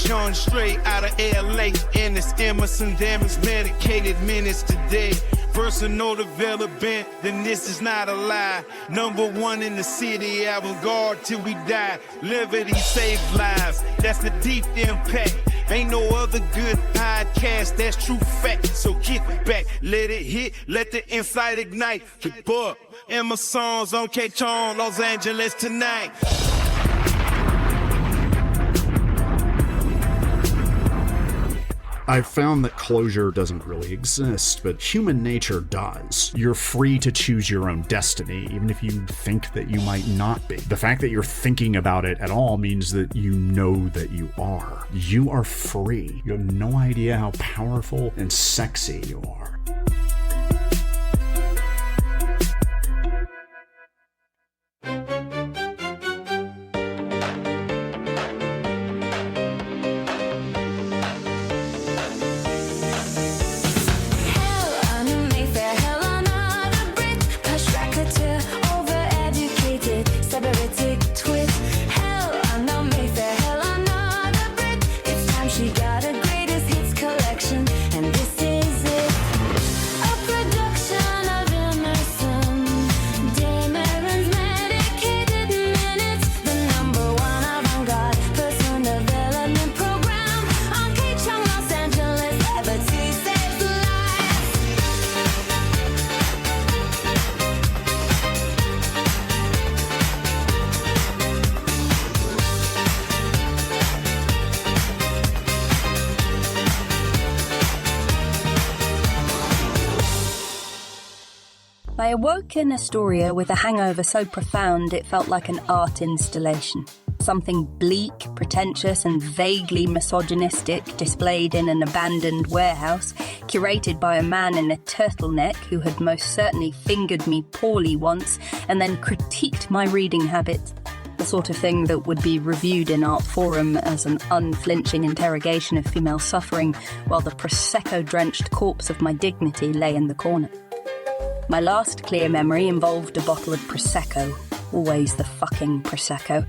John straight out of LA. And it's Emerson Damage medicated minutes today. Personal development, then this is not a lie. Number one in the city, avant-garde till we die. Levity saves lives, that's the deep impact. Ain't no other good podcast, that's true fact. So kick back, let it hit, let the insight ignite. Keep up, Emerson's on K-Chon, Los Angeles tonight. I've found that closure doesn't really exist, but human nature does. You're free to choose your own destiny, even if you think that you might not be. The fact that you're thinking about it at all means that you know that you are. You are free. You have no idea how powerful and sexy you are. Helena Mayfair, Helena Brit, contractor, overeducated, cybernetic twist. Helena Mayfair, Helena Brit, it's time she got a greatest hits collection, and this is it. A production of Emerson, Dameron's medicated minutes, the #1 avant-garde personal development program on K-Chong, Los Angeles, Liberty saves lives. I awoke in Astoria with a hangover so profound it felt like an art installation. Something bleak, pretentious, and vaguely misogynistic displayed in an abandoned warehouse, curated by a man in a turtleneck who had most certainly fingered me poorly once and then critiqued my reading habits. The sort of thing that would be reviewed in Art Forum as an unflinching interrogation of female suffering, while the Prosecco-drenched corpse of my dignity lay in the corner. My last clear memory involved a bottle of Prosecco, always the fucking Prosecco,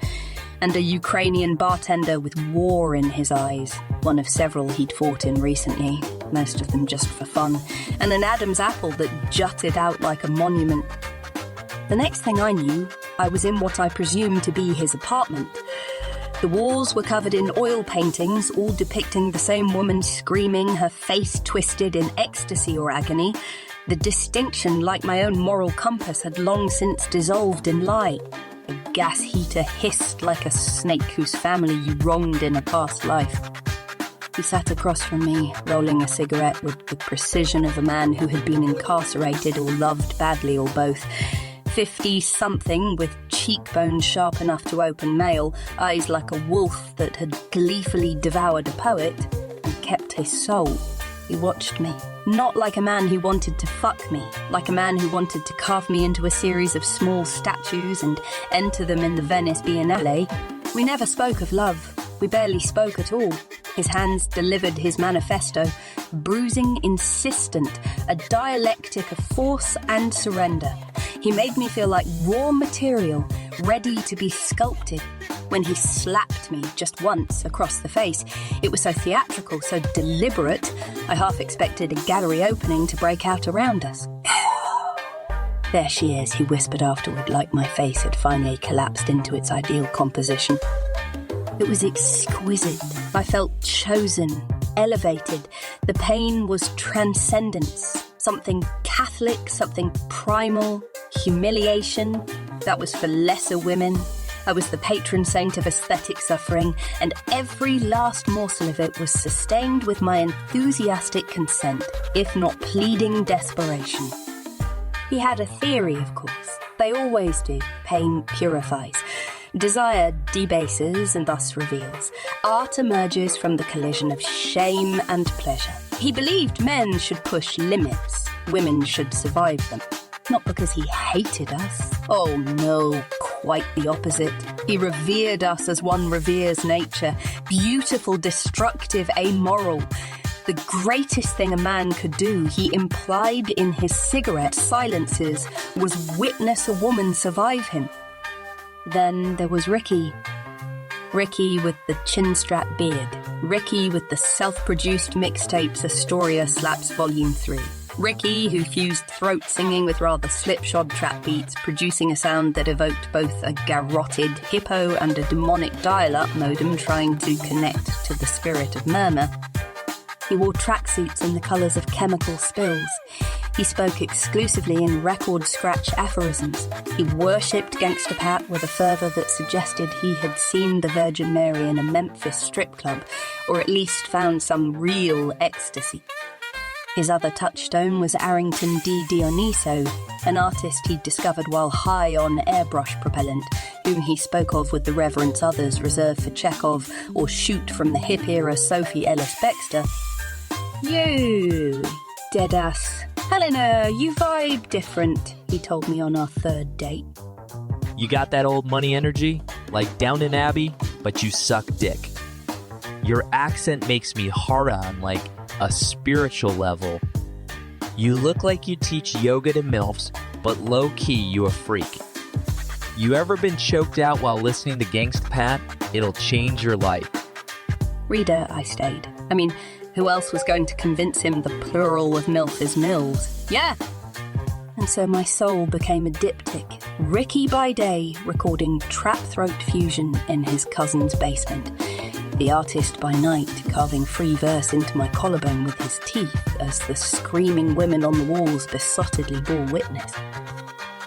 and a Ukrainian bartender with war in his eyes, one of several he'd fought in recently, most of them just for fun, and an Adam's apple that jutted out like a monument. The next thing I knew, I was in what I presumed to be his apartment. The walls were covered in oil paintings, all depicting the same woman screaming, her face twisted in ecstasy or agony. The distinction, like my own moral compass, had long since dissolved in light. A gas heater hissed like a snake whose family you wronged in a past life. He sat across from me, rolling a cigarette with the precision of a man who had been incarcerated or loved badly or both. 50-something, with cheekbones sharp enough to open mail, eyes like a wolf that had gleefully devoured a poet, and kept his soul. He watched me. Not like a man who wanted to fuck me, like a man who wanted to carve me into a series of small statues and enter them in the Venice Biennale. We never spoke of love. We barely spoke at all. His hands delivered his manifesto, bruising, insistent, a dialectic of force and surrender. He made me feel like raw material, ready to be sculpted. When he slapped me just once across the face, it was so theatrical, so deliberate, I half expected a gallery opening to break out around us. There she is, he whispered afterward, like my face had finally collapsed into its ideal composition. It was exquisite. I felt chosen, elevated. The pain was transcendence, something Catholic, something primal, humiliation. That was for lesser women. I was the patron saint of aesthetic suffering, and every last morsel of it was sustained with my enthusiastic consent, if not pleading desperation. He had a theory, of course. They always do. Pain purifies. Desire debases and thus reveals. Art emerges from the collision of shame and pleasure. He believed men should push limits, women should survive them. Not because he hated us. Oh no, quite the opposite. He revered us as one reveres nature. Beautiful, destructive, amoral. The greatest thing a man could do, he implied in his cigarette silences, was witness a woman survive him. Then there was Ricky. Ricky with the chin-strap beard. Ricky with the self-produced mixtapes Astoria Slaps Volume 3. Ricky, who fused throat singing with rather slipshod trap beats, producing a sound that evoked both a garroted hippo and a demonic dial-up modem trying to connect to the spirit of murmur. He wore tracksuits in the colours of chemical spills. He spoke exclusively in record scratch aphorisms. He worshipped Gangsta Pat with a fervour that suggested he had seen the Virgin Mary in a Memphis strip club, or at least found some real ecstasy. His other touchstone was Arrington D. Dioniso, an artist he'd discovered while high on airbrush propellant, whom he spoke of with the reverence others reserved for Chekhov or shoot from the hip-era Sophie Ellis-Bextor. You, deadass. Helena, you vibe different, he told me on our third date. You got that old money energy, like Downton Abbey, but you suck dick. Your accent makes me hard on, like a spiritual level. You look like you teach yoga to MILFs, but low-key you a freak. You ever been choked out while listening to Gangsta Pat? It'll change your life. Reader, I stayed. I mean, who else was going to convince him the plural of MILF is Mills? Yeah! And so my soul became a diptych, Ricky by day, recording Trap Throat Fusion in his cousin's basement. The artist by night, carving free verse into my collarbone with his teeth as the screaming women on the walls besottedly bore witness.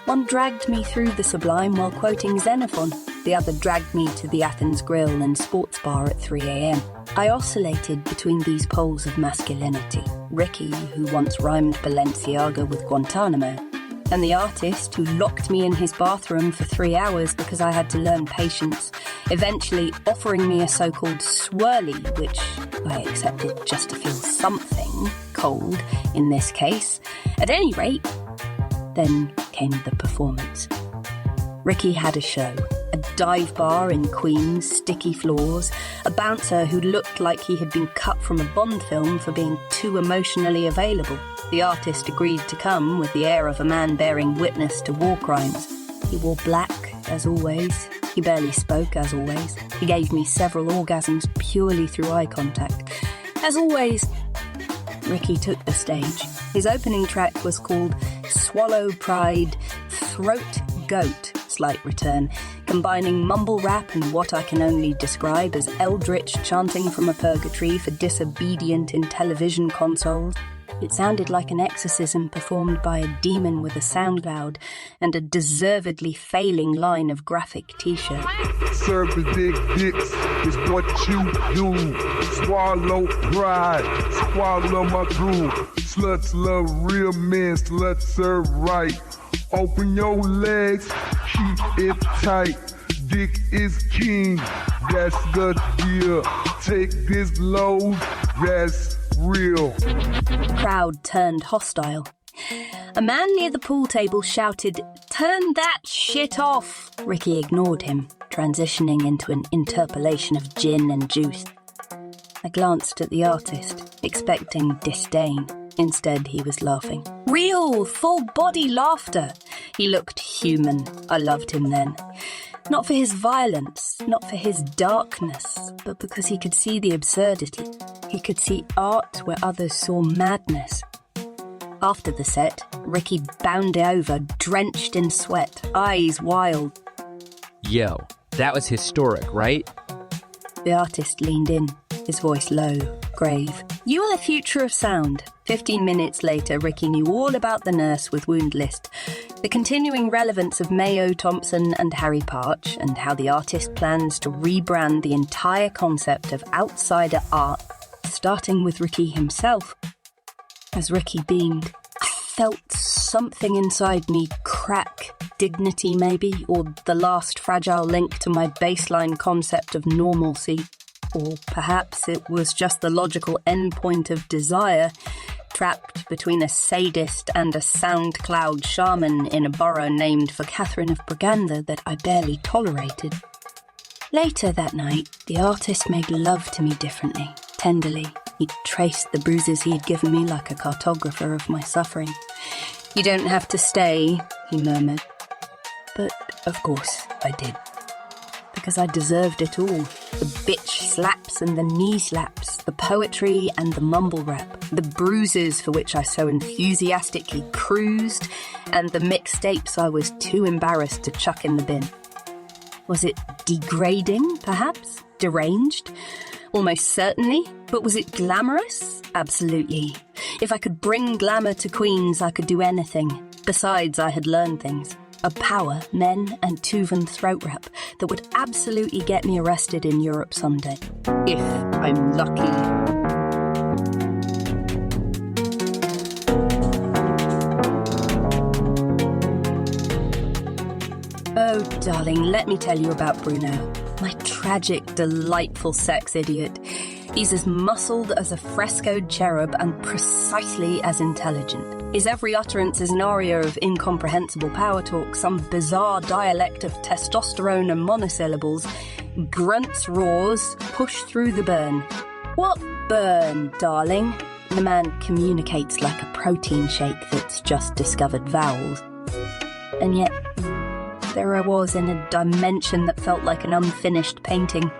One dragged me through the sublime while quoting Xenophon. The other dragged me to the Athens Grill and sports bar at 3 a.m. I oscillated between these poles of masculinity. Ricky, who once rhymed Balenciaga with Guantanamo, and the artist who locked me in his bathroom for 3 hours because I had to learn patience, eventually offering me a so-called swirly, which I accepted just to feel something cold in this case. At any rate, then came the performance. Ricky had a show. A dive bar in Queens, sticky floors, a bouncer who looked like he had been cut from a Bond film for being too emotionally available. The artist agreed to come with the air of a man bearing witness to war crimes. He wore black, as always. He barely spoke, as always. He gave me several orgasms purely through eye contact. As always, Ricky took the stage. His opening track was called Swallow Pride, Throat Goat, slight return, combining mumble rap and what I can only describe as eldritch chanting from a purgatory for disobedient in television consoles. It sounded like an exorcism performed by a demon with a sound cloud and a deservedly failing line of graphic t-shirts. Serve the dicks is what you do. Swallow pride, swallow my groove. Sluts love real men, sluts serve right. Open your legs, keep it tight. Dick is king, that's the deal. Take this load, that's real. The crowd turned hostile. A man near the pool table shouted, "Turn that shit off!" Ricky ignored him, transitioning into an interpolation of gin and juice. I glanced at the artist, expecting disdain. Instead, he was laughing. Real, full-body laughter. He looked human. I loved him then. Not for his violence, not for his darkness, but because he could see the absurdity. He could see art where others saw madness. After the set, Ricky bounded over, drenched in sweat, eyes wild. Yo, that was historic, right? The artist leaned in, his voice low, grave. You are the future of sound. 15 minutes later, Ricky knew all about the nurse with wound list, the continuing relevance of Mayo Thompson and Harry Parch, and how the artist plans to rebrand the entire concept of outsider art, starting with Ricky himself. As Ricky beamed, I felt something inside me crack. Dignity, maybe, or the last fragile link to my baseline concept of normalcy. Or perhaps it was just the logical endpoint of desire, trapped between a sadist and a SoundCloud shaman in a borough named for Catherine of Braganza that I barely tolerated. Later that night, the artist made love to me differently, tenderly. He traced the bruises he had given me like a cartographer of my suffering. "You don't have to stay," he murmured. But, of course, I did. because I deserved it all. The bitch slaps and the knee slaps, the poetry and the mumble rap, the bruises for which I so enthusiastically cruised, and the mixtapes I was too embarrassed to chuck in the bin. Was it degrading, perhaps? Deranged? Almost certainly. But was it glamorous? Absolutely. If I could bring glamour to Queens, I could do anything. Besides, I had learned things. A power, men and Tuvan throat rap that would absolutely get me arrested in Europe someday. If I'm lucky. Oh, darling, let me tell you about Bruno. My tragic, delightful sex idiot. He's as muscled as a frescoed cherub and precisely as intelligent. His every utterance is an aria of incomprehensible power talk, some bizarre dialect of testosterone and monosyllables. Grunts, roars, push through the burn. What burn, darling? The man communicates like a protein shake that's just discovered vowels. And yet, there I was in a dimension that felt like an unfinished painting.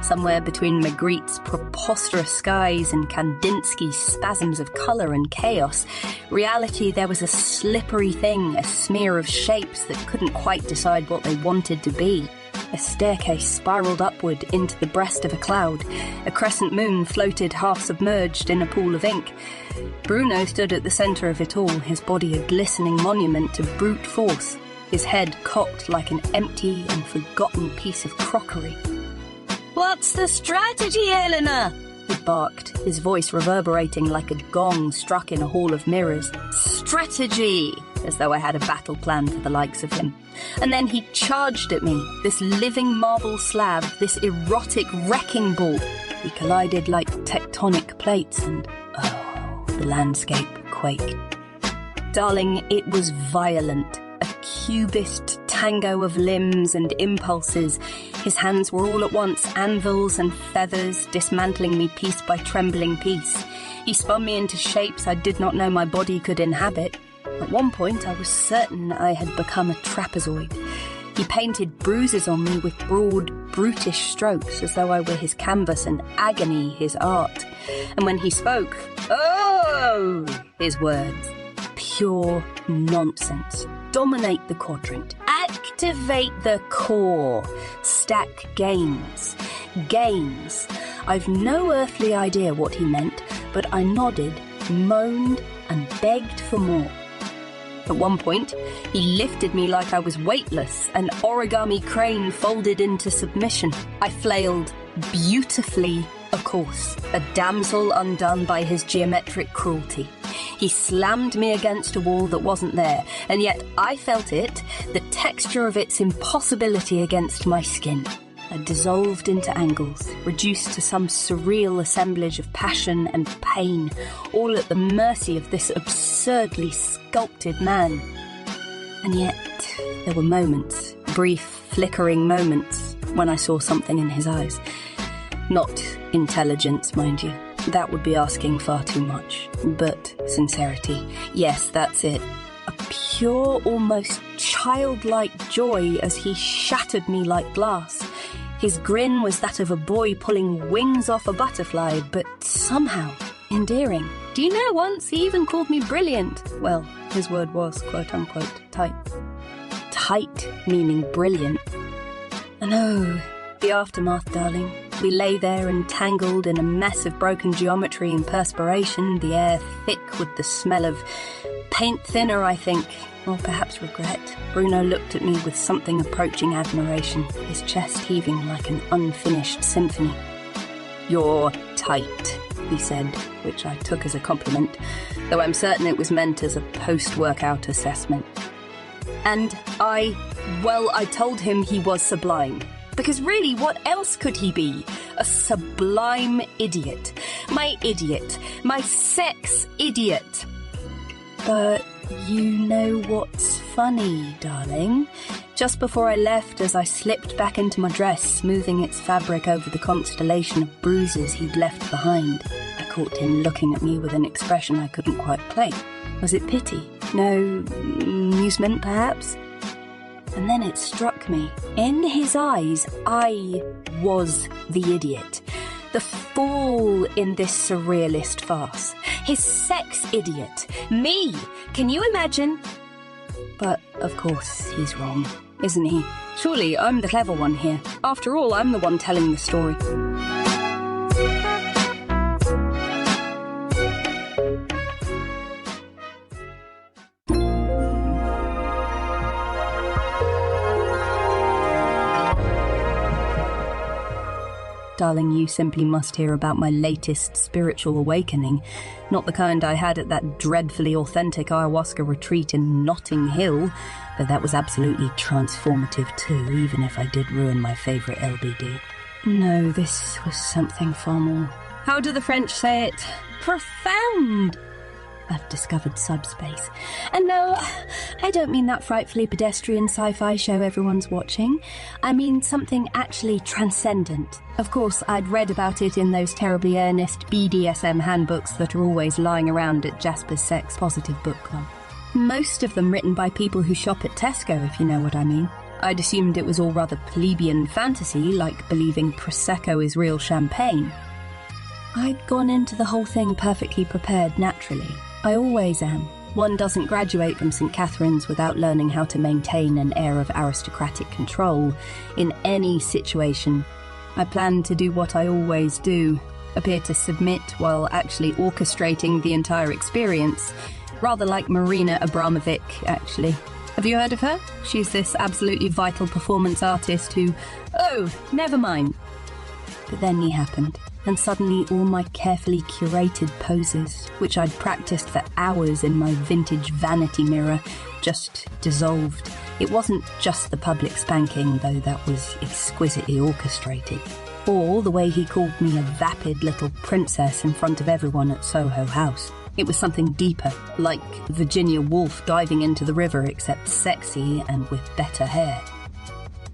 Somewhere between Magritte's preposterous skies and Kandinsky's spasms of colour and chaos, reality there was a slippery thing, a smear of shapes that couldn't quite decide what they wanted to be. A staircase spiralled upward into the breast of a cloud. A crescent moon floated half submerged in a pool of ink. Bruno stood at the centre of it all, his body a glistening monument to brute force, his head cocked like an empty and forgotten piece of crockery. "What's the strategy, Helena?" he barked, his voice reverberating like a gong struck in a hall of mirrors. Strategy! As though I had a battle plan for the likes of him. And then he charged at me, this living marble slab, this erotic wrecking ball. We collided like tectonic plates and, oh, the landscape quaked. Darling, it was violent. A cubist tango of limbs and impulses. His hands were all at once anvils and feathers, dismantling me piece by trembling piece. He spun me into shapes I did not know my body could inhabit. At one point, I was certain I had become a trapezoid. He painted bruises on me with broad, brutish strokes, as though I were his canvas and agony his art. And when he spoke, oh, his words, pure nonsense. Dominate the quadrant. Activate the core. Stack gains. Gains. I've no earthly idea what he meant, but I nodded, moaned, and begged for more. At one point, he lifted me like I was weightless, an origami crane folded into submission. I flailed beautifully, of course, a damsel undone by his geometric cruelty. He slammed me against a wall that wasn't there, and yet I felt it, the texture of its impossibility against my skin. I dissolved into angles, reduced to some surreal assemblage of passion and pain, all at the mercy of this absurdly sculpted man. And yet, there were moments, brief, flickering moments, when I saw something in his eyes. Not intelligence, mind you. That would be asking far too much. But sincerity. Yes, that's it. A pure, almost childlike joy as he shattered me like glass. His grin was that of a boy pulling wings off a butterfly, but somehow endearing. Do you know, once he even called me brilliant? Well, his word was, quote-unquote, tight. Tight meaning brilliant. And oh, the aftermath, darling. We lay there entangled in a mess of broken geometry and perspiration, the air thick with the smell of paint thinner, I think, or perhaps regret. Bruno looked at me with something approaching admiration, his chest heaving like an unfinished symphony. "You're tight," he said, which I took as a compliment, though I'm certain it was meant as a post-workout assessment. And I told him he was sublime. Because really, what else could he be? A sublime idiot. My sex idiot. But you know what's funny, darling? Just before I left, as I slipped back into my dress, smoothing its fabric over the constellation of bruises he'd left behind, I caught him looking at me with an expression I couldn't quite place. Was it pity? No, amusement, perhaps? And then it struck shocked me. In his eyes, I was the idiot. The fool in this surrealist farce. His sex idiot. Me! Can you imagine? But, of course, he's wrong, isn't he? Surely I'm the clever one here. After all, I'm the one telling the story. Darling, you simply must hear about my latest spiritual awakening. Not the kind I had at that dreadfully authentic ayahuasca retreat in Notting Hill, though that was absolutely transformative too, even if I did ruin my favourite LBD. No, this was something far more. How do the French say it? Profound! I've discovered subspace. And no, I don't mean that frightfully pedestrian sci-fi show everyone's watching. I mean something actually transcendent. Of course, I'd read about it in those terribly earnest BDSM handbooks that are always lying around at Jasper's Sex Positive Book Club. Most of them written by people who shop at Tesco, if you know what I mean. I'd assumed it was all rather plebeian fantasy, like believing Prosecco is real champagne. I'd gone into the whole thing perfectly prepared naturally. I always am. One doesn't graduate from St. Catherine's without learning how to maintain an air of aristocratic control in any situation. I planned to do what I always do, appear to submit while actually orchestrating the entire experience, rather like Marina Abramovic, actually. Have you heard of her? She's this absolutely vital performance artist who... Oh, never mind. But then he happened. And suddenly all my carefully curated poses, which I'd practiced for hours in my vintage vanity mirror, just dissolved. It wasn't just the public spanking, though that was exquisitely orchestrated. Or the way he called me a vapid little princess in front of everyone at Soho House. It was something deeper, like Virginia Woolf diving into the river, except sexy and with better hair.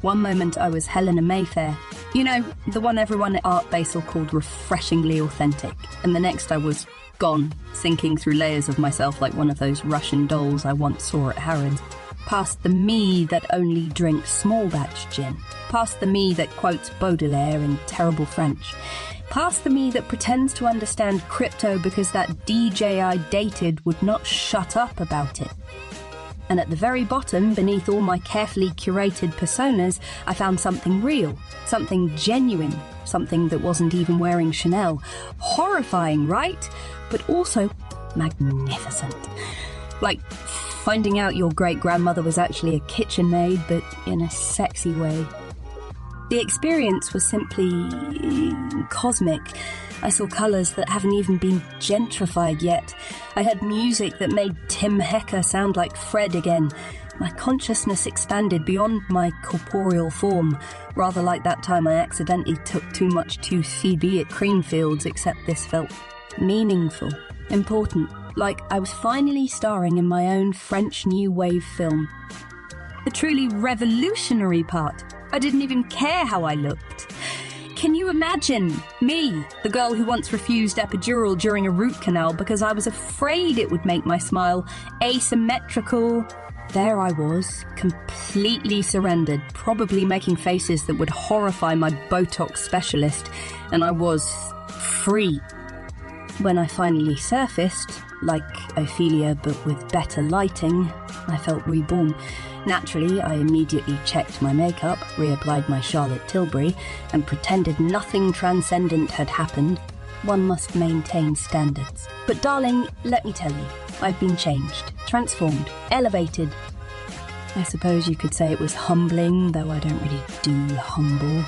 One moment I was Helena Mayfair, you know, the one everyone at Art Basel called refreshingly authentic, and the next I was gone, sinking through layers of myself like one of those Russian dolls I once saw at Harrods. Past the me that only drinks small batch gin, past the me that quotes Baudelaire in terrible French, past the me that pretends to understand crypto because that DJ I dated would not shut up about it. And at the very bottom, beneath all my carefully curated personas, I found something real, something genuine, something that wasn't even wearing Chanel. Horrifying, right? But also magnificent. Like finding out your great-grandmother was actually a kitchen maid, but in a sexy way. The experience was simply cosmic. I saw colours that haven't even been gentrified yet. I heard music that made Tim Hecker sound like Fred again. My consciousness expanded beyond my corporeal form, rather like that time I accidentally took too much 2CB at Creamfields, except this felt meaningful, important, like I was finally starring in my own French New Wave film. The truly revolutionary part, I didn't even care how I looked. Can you imagine me, the girl who once refused epidural during a root canal because I was afraid it would make my smile asymmetrical? There I was, completely surrendered, probably making faces that would horrify my Botox specialist, and I was free. When I finally surfaced, like Ophelia but with better lighting, I felt reborn. Naturally, I immediately checked my makeup, reapplied my Charlotte Tilbury, and pretended nothing transcendent had happened. One must maintain standards. But darling, let me tell you, I've been changed, transformed, elevated. I suppose you could say it was humbling, though I don't really do humble.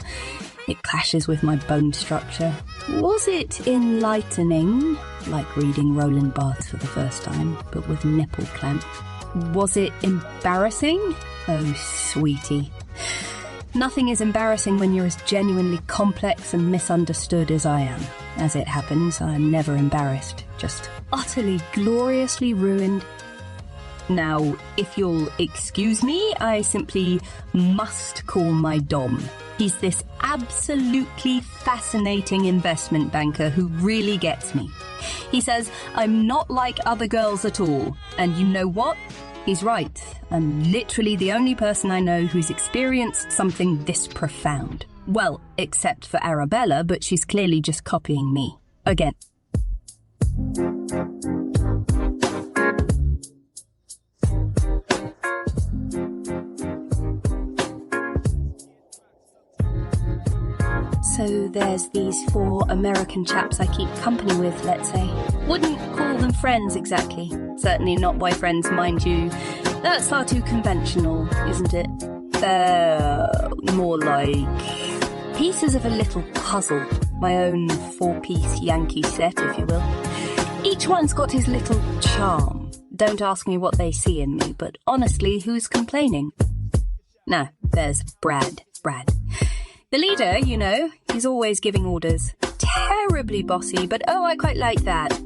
It clashes with my bone structure. Was it enlightening, like reading Roland Barthes for the first time, but with nipple clamps? Was it embarrassing? Oh, sweetie. Nothing is embarrassing when you're as genuinely complex and misunderstood as I am. As it happens, I am never embarrassed, just utterly, gloriously ruined. Now, if you'll excuse me, I simply must call my Dom. He's this absolutely fascinating investment banker who really gets me. He says I'm not like other girls at all, and you know what? He's right. I'm literally the only person I know who's experienced something this profound. Well, except for Arabella, but she's clearly just copying me. Again. So there's these 4 American chaps I keep company with, let's say. Wouldn't call them friends exactly. Certainly not boyfriends, mind you. That's far too conventional, isn't it? They're more like pieces of a little puzzle. My own 4-piece Yankee set, if you will. Each one's got his little charm. Don't ask me what they see in me, but honestly, who's complaining? No, there's Brad. The leader, you know, he's always giving orders. Terribly bossy, but oh, I quite like that.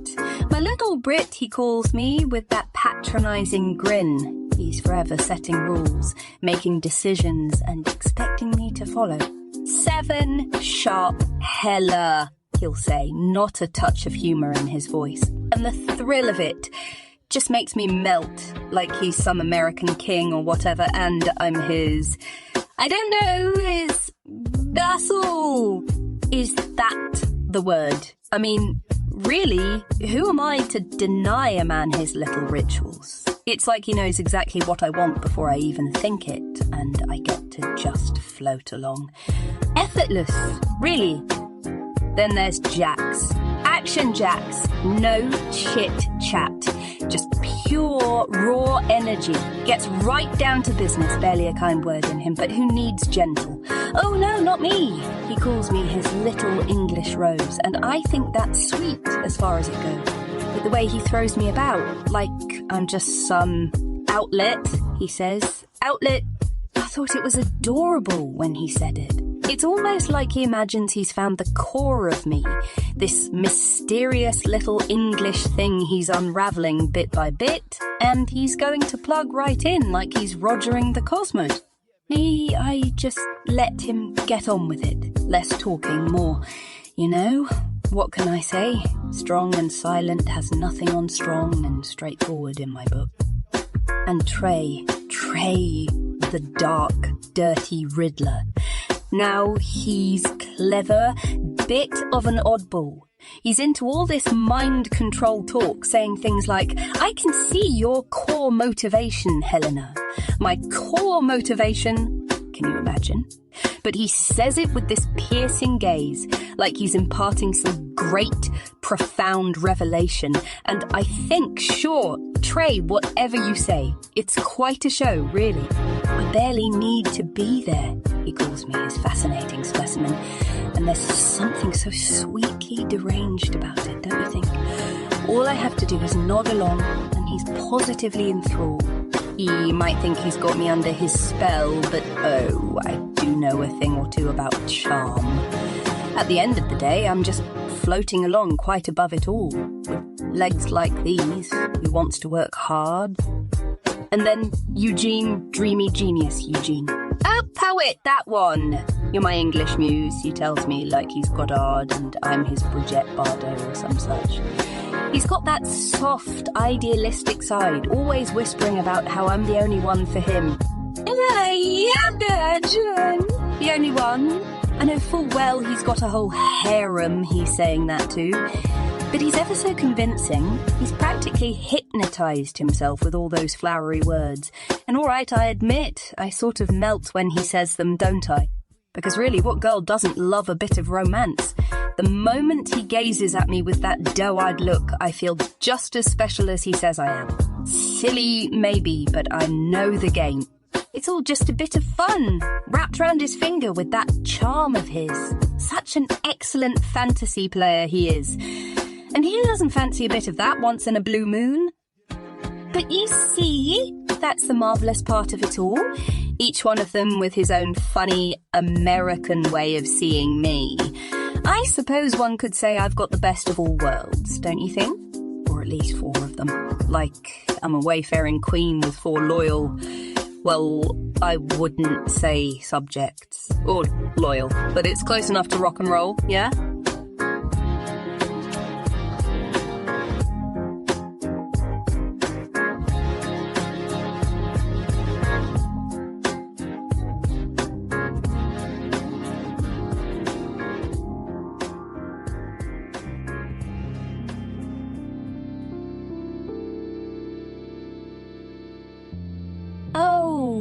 My little Brit, he calls me, with that patronising grin. He's forever setting rules, making decisions, and expecting me to follow. 7 sharp hella, he'll say, not a touch of humour in his voice. And the thrill of it just makes me melt, like he's some American king or whatever, and I'm his... I don't know, his vassal. Is that the word? I mean, really, who am I to deny a man his little rituals? It's like he knows exactly what I want before I even think it, and I get to just float along. Effortless, really. Then there's Jax. Action Jax. No chit chat. Just pure, raw energy. Gets right down to business, barely a kind word in him, but who needs gentle? Oh no, not me. He calls me his little English rose, and I think that's sweet as far as it goes. But the way he throws me about, like I'm just some outlet, he says. Outlet. I thought it was adorable when he said it. It's almost like he imagines he's found the core of me, this mysterious little English thing he's unravelling bit by bit, and he's going to plug right in like he's Rogering the cosmos. I just let him get on with it. Less talking, more, you know, what can I say? Strong and silent has nothing on strong and straightforward in my book. And Trey, the dark, dirty Riddler. Now he's clever, bit of an oddball. He's into all this mind control talk, saying things like, I can see your core motivation, Helena. My core motivation, can you imagine? But he says it with this piercing gaze, like he's imparting some great, profound revelation. And I think, sure, Trey, whatever you say, it's quite a show, really. I barely need to be there, he calls me his fascinating specimen. And there's something so sweetly deranged about it, don't you think? All I have to do is nod along, and he's positively enthralled. He might think he's got me under his spell, but oh, I do know a thing or two about charm. At the end of the day, I'm just floating along quite above it all, with legs like these, who wants to work hard. And then Eugene, dreamy genius Eugene. Oh, poet, that one! You're my English muse, he tells me, like he's Goddard and I'm his Bridget Bardot or some such. He's got that soft, idealistic side, always whispering about how I'm the only one for him. I imagine. The only one. I know full well he's got a whole harem he's saying that to. But he's ever so convincing. He's practically hypnotised himself with all those flowery words. And all right, I admit, I sort of melt when he says them, don't I? Because really, what girl doesn't love a bit of romance? The moment he gazes at me with that doe-eyed look, I feel just as special as he says I am. Silly, maybe, but I know the game. It's all just a bit of fun, wrapped round his finger with that charm of his. Such an excellent fantasy player he is. And he doesn't fancy a bit of that once in a blue moon. But you see, that's the marvellous part of it all. Each one of them with his own funny American way of seeing me. I suppose one could say I've got the best of all worlds, don't you think? Or at least 4 of them. Like, I'm a wayfaring queen with 4 loyal... Well, I wouldn't say subjects. Or loyal. But it's close enough to rock and roll, yeah?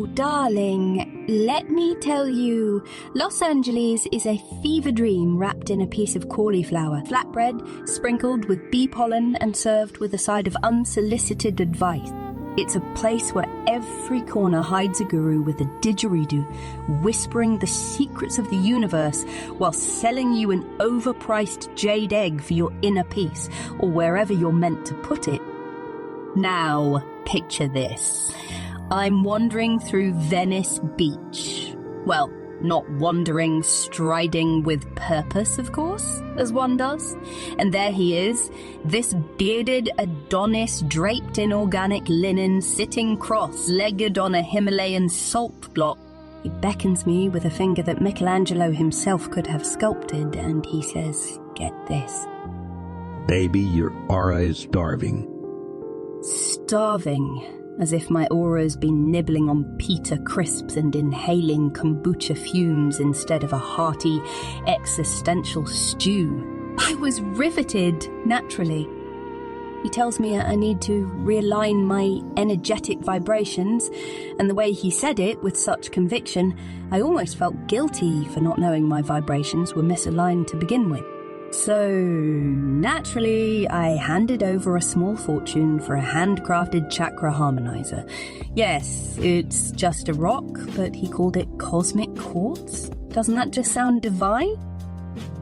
Oh, darling, let me tell you, Los Angeles is a fever dream wrapped in a piece of cauliflower, flatbread, sprinkled with bee pollen and served with a side of unsolicited advice. It's a place where every corner hides a guru with a didgeridoo, whispering the secrets of the universe while selling you an overpriced jade egg for your inner peace, or wherever you're meant to put it. Now, picture this. I'm wandering through Venice Beach. Well, not wandering, striding with purpose, of course, as one does. And there he is, this bearded Adonis draped in organic linen, sitting cross-legged on a Himalayan salt block. He beckons me with a finger that Michelangelo himself could have sculpted, and he says, "Get this. Baby, your aura is starving." Starving. As if my aura's been nibbling on pita crisps and inhaling kombucha fumes instead of a hearty, existential stew. I was riveted, naturally. He tells me I need to realign my energetic vibrations, and the way he said it with such conviction, I almost felt guilty for not knowing my vibrations were misaligned to begin with. So, naturally, I handed over a small fortune for a handcrafted chakra harmonizer. Yes, it's just a rock, but he called it cosmic quartz. Doesn't that just sound divine?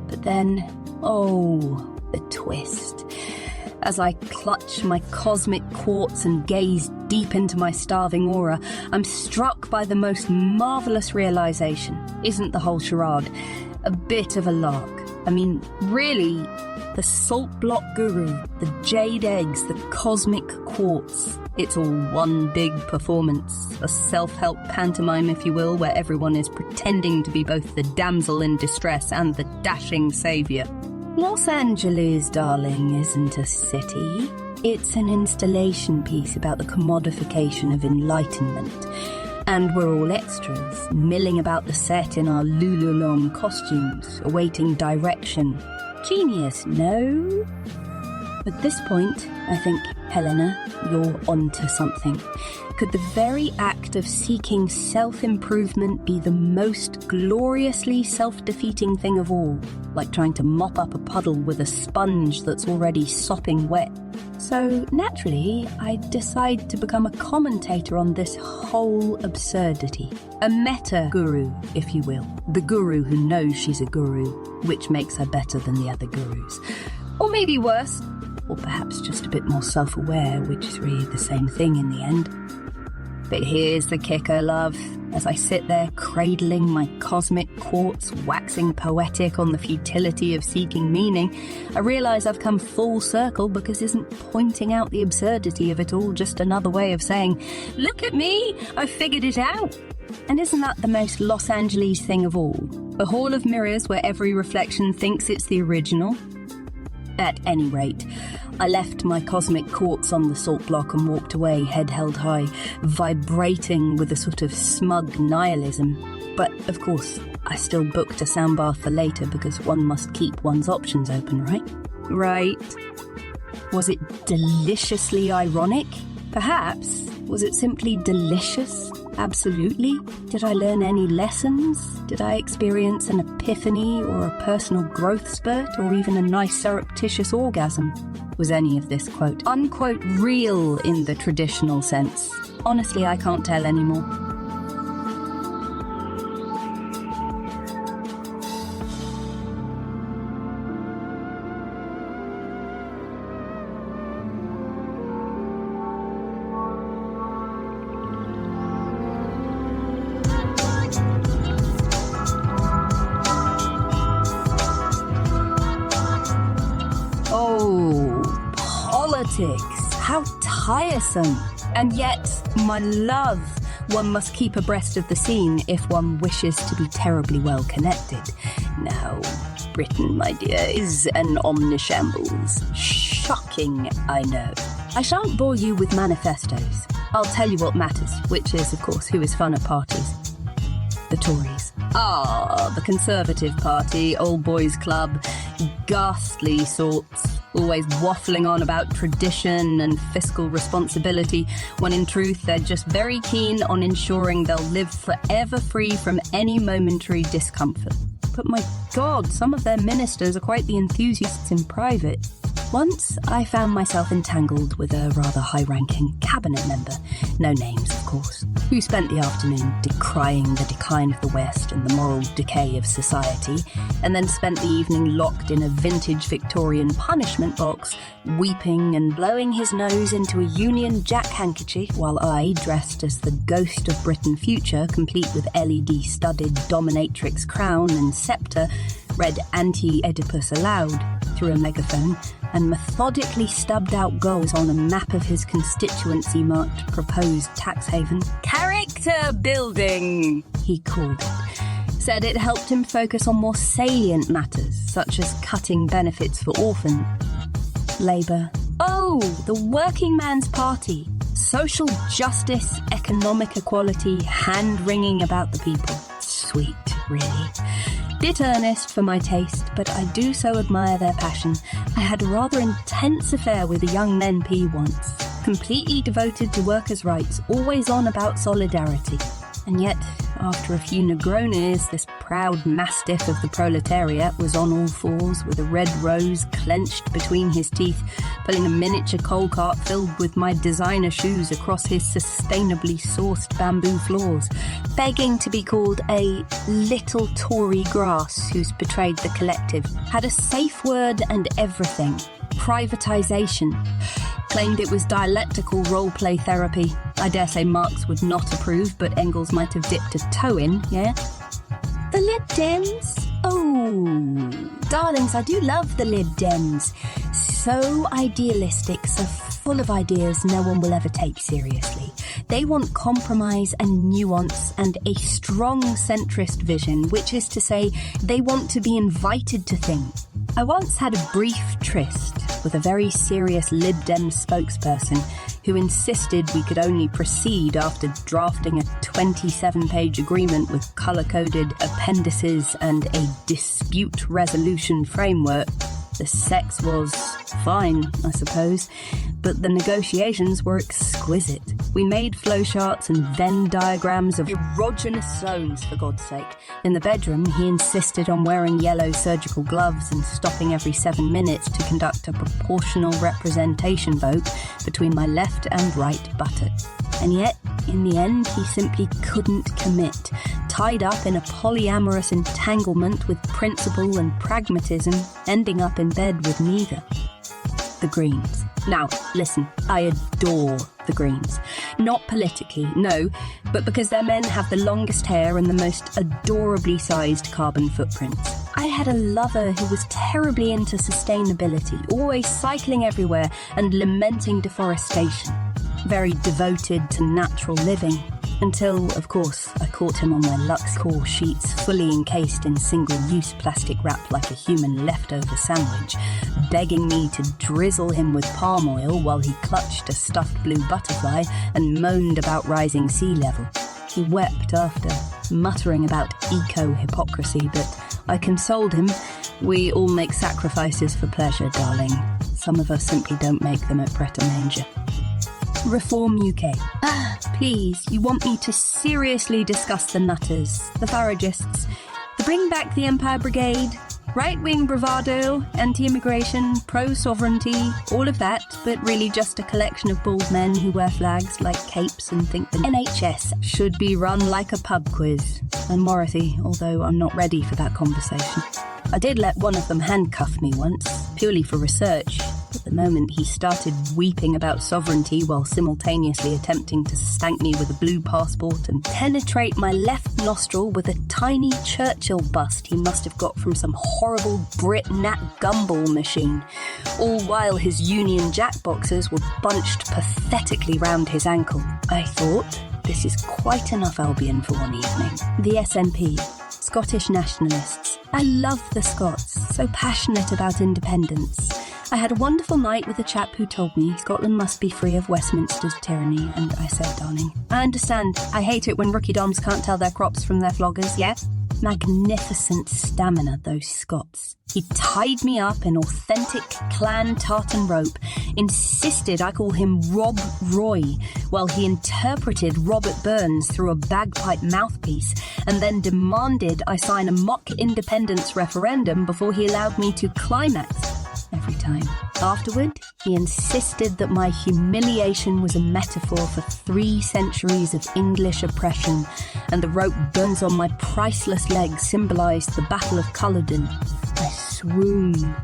But then, oh, the twist. As I clutch my cosmic quartz and gaze deep into my starving aura, I'm struck by the most marvelous realization. Isn't the whole charade a bit of a lark? I mean, really, the salt block guru, the jade eggs, the cosmic quartz. It's all one big performance, a self-help pantomime, if you will, where everyone is pretending to be both the damsel in distress and the dashing savior. Los Angeles, darling, isn't a city. It's an installation piece about the commodification of enlightenment. And we're all extras, milling about the set in our Lululemon costumes, awaiting direction. Genius, no? At this point, I think, Helena, you're onto something. Could the very act of seeking self-improvement be the most gloriously self-defeating thing of all? Like trying to mop up a puddle with a sponge that's already sopping wet. So, naturally, I decide to become a commentator on this whole absurdity. A meta-guru, if you will. The guru who knows she's a guru, which makes her better than the other gurus. Or maybe worse, or perhaps just a bit more self-aware, which is really the same thing in the end. But here's the kicker, love. As I sit there cradling my cosmic quartz, waxing poetic on the futility of seeking meaning, I realise I've come full circle, because isn't pointing out the absurdity of it all just another way of saying, "Look at me, I figured it out"? And isn't that the most Los Angeles thing of all? A hall of mirrors where every reflection thinks it's the original? At any rate, I left my cosmic quartz on the salt block and walked away, head held high, vibrating with a sort of smug nihilism. But, of course, I still booked a soundbath for later, because one must keep one's options open, right? Right. Was it deliciously ironic? Perhaps. Was it simply delicious? Absolutely. Did I learn any lessons? Did I experience an epiphany or a personal growth spurt, or even a nice surreptitious orgasm? Was any of this, quote, unquote, real in the traditional sense? Honestly, I can't tell anymore. How tiresome. And yet, my love, one must keep abreast of the scene if one wishes to be terribly well connected. Now, Britain, my dear, is an omnishambles. Shocking, I know. I shan't bore you with manifestos. I'll tell you what matters, which is, of course, who is fun at parties. The Tories. Ah, the Conservative Party, Old Boys Club. ghastly sorts, always waffling on about tradition and fiscal responsibility, when in truth they're just very keen on ensuring they'll live forever free from any momentary discomfort. But my God, some of their ministers are quite the enthusiasts in private. Once I found myself entangled with a rather high-ranking cabinet member, no names of course, who spent the afternoon decrying the decline of the West and the moral decay of society, and then spent the evening locked in a vintage Victorian punishment box, weeping and blowing his nose into a Union Jack handkerchief, while I, dressed as the ghost of Britain future, complete with LED-studded dominatrix crown and sceptre, read Anti-Oedipus aloud through a megaphone and methodically stubbed out goals on a map of his constituency marked proposed tax haven. Character building, he called it. Said it helped him focus on more salient matters, such as cutting benefits for orphans. Labour. Oh, the working man's party. Social justice, economic equality, hand-wringing about the people. Sweet, really. Bit earnest for my taste, but I do so admire their passion. I had a rather intense affair with a young MP once, completely devoted to workers' rights, always on about solidarity. And yet, after a few Negronis, this proud mastiff of the proletariat was on all fours with a red rose clenched between his teeth, pulling a miniature coal cart filled with my designer shoes across his sustainably sourced bamboo floors, begging to be called a little Tory grass who's betrayed the collective, had a safe word and everything. Privatisation. Claimed it was dialectical role-play therapy. I dare say Marx would not approve, but Engels might have dipped a toe in, yeah? The Lib Dems? Oh, darlings, I do love the Lib Dems. So idealistic, so full of ideas no one will ever take seriously. They want compromise and nuance and a strong centrist vision, which is to say, they want to be invited to things. I once had a brief tryst with a very serious Lib Dem spokesperson who insisted we could only proceed after drafting a 27-page agreement with colour-coded appendices and a dispute resolution framework. The sex was fine, I suppose, but the negotiations were exquisite. We made flowcharts and Venn diagrams of erogenous zones, for God's sake. In the bedroom, he insisted on wearing yellow surgical gloves and stopping every 7 minutes to conduct a proportional representation vote between my left and right buttocks. And yet, in the end, he simply couldn't commit, tied up in a polyamorous entanglement with principle and pragmatism, ending up in bed with neither. The Greens. Now, listen, I adore the Greens. Not politically, no, but because their men have the longest hair and the most adorably sized carbon footprints. I had a lover who was terribly into sustainability, always cycling everywhere and lamenting deforestation. Very devoted to natural living. Until, of course, I caught him on my Lux Core sheets, fully encased in single-use plastic wrap like a human leftover sandwich, begging me to drizzle him with palm oil while he clutched a stuffed blue butterfly and moaned about rising sea level. He wept after, muttering about eco-hypocrisy, but I consoled him. We all make sacrifices for pleasure, darling. Some of us simply don't make them at Pret a Manger. Reform UK. Please, you want me to seriously discuss the nutters, the faragists, the Bring Back the Empire Brigade, right-wing bravado, anti-immigration, pro-sovereignty, all of that, but really just a collection of bald men who wear flags like capes and think the NHS should be run like a pub quiz. And Morothy, although I'm not ready for that conversation. I did let one of them handcuff me once, purely for research, but the moment he started weeping about sovereignty while simultaneously attempting to stank me with a blue passport and penetrate my left nostril with a tiny Churchill bust he must have got from some horrible Brit Nat Gumball machine, all while his Union Jack boxers were bunched pathetically round his ankle, I thought, this is quite enough Albion for one evening. The SNP, Scottish nationalists. I love the Scots, so passionate about independence. I had a wonderful night with a chap who told me Scotland must be free of Westminster's tyranny, and I said, darling, I understand. I hate it when rookie doms can't tell their crops from their floggers, yeah? Magnificent stamina, those Scots. He tied me up in authentic clan tartan rope, insisted I call him Rob Roy, while he interpreted Robert Burns through a bagpipe mouthpiece, and then demanded I sign a mock independence referendum before he allowed me to climax. Every time. Afterward, he insisted that my humiliation was a metaphor for 3 centuries of English oppression, and the rope burns on my priceless legs symbolised the Battle of Culloden. I swooned.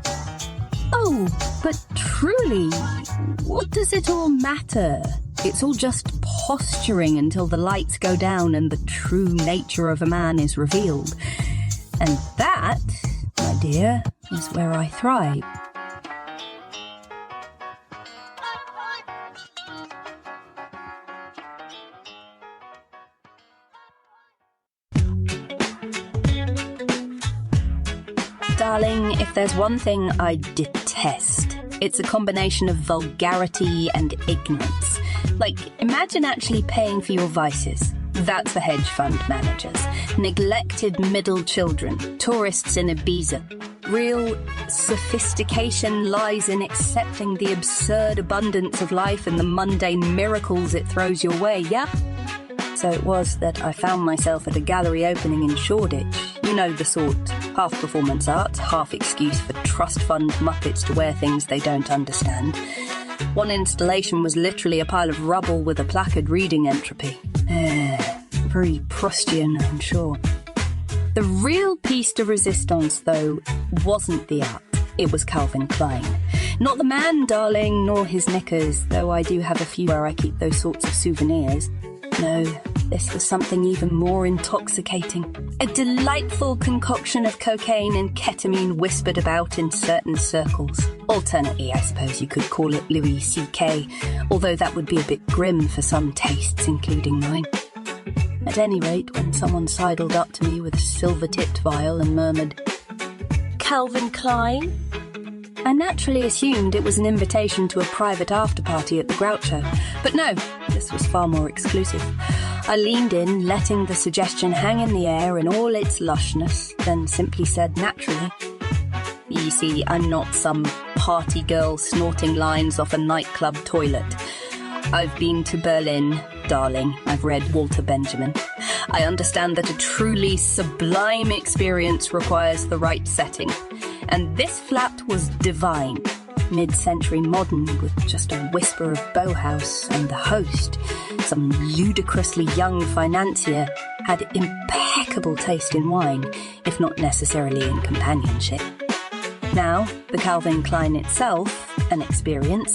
Oh, but truly, what does it all matter? It's all just posturing until the lights go down and the true nature of a man is revealed. And that, my dear, is where I thrive. Darling, if there's one thing I detest, it's a combination of vulgarity and ignorance. Like, imagine actually paying for your vices. That's for hedge fund managers. Neglected middle children, tourists in Ibiza. Real sophistication lies in accepting the absurd abundance of life and the mundane miracles it throws your way, yeah? So it was that I found myself at a gallery opening in Shoreditch. You know the sort. Half performance art, half excuse for trust fund muppets to wear things they don't understand. One installation was literally a pile of rubble with a placard reading entropy. Very Proustian, I'm sure. The real piece de resistance, though, wasn't the art. It was Calvin Klein. Not the man, darling, nor his knickers, though I do have a few where I keep those sorts of souvenirs. No, this was something even more intoxicating. A delightful concoction of cocaine and ketamine whispered about in certain circles. Alternately, I suppose you could call it Louis C.K., although that would be a bit grim for some tastes, including mine. At any rate, when someone sidled up to me with a silver-tipped vial and murmured, "Calvin Klein?" I naturally assumed it was an invitation to a private after-party at the Groucho. But no, this was far more exclusive. I leaned in, letting the suggestion hang in the air in all its lushness, then simply said naturally, "You see, I'm not some party girl snorting lines off a nightclub toilet. I've been to Berlin, darling. I've read Walter Benjamin. I understand that a truly sublime experience requires the right setting. And this flat was divine. Mid-century modern with just a whisper of Bauhaus, and the host, some ludicrously young financier, had impeccable taste in wine, if not necessarily in companionship. Now, the Calvin Klein itself, an experience,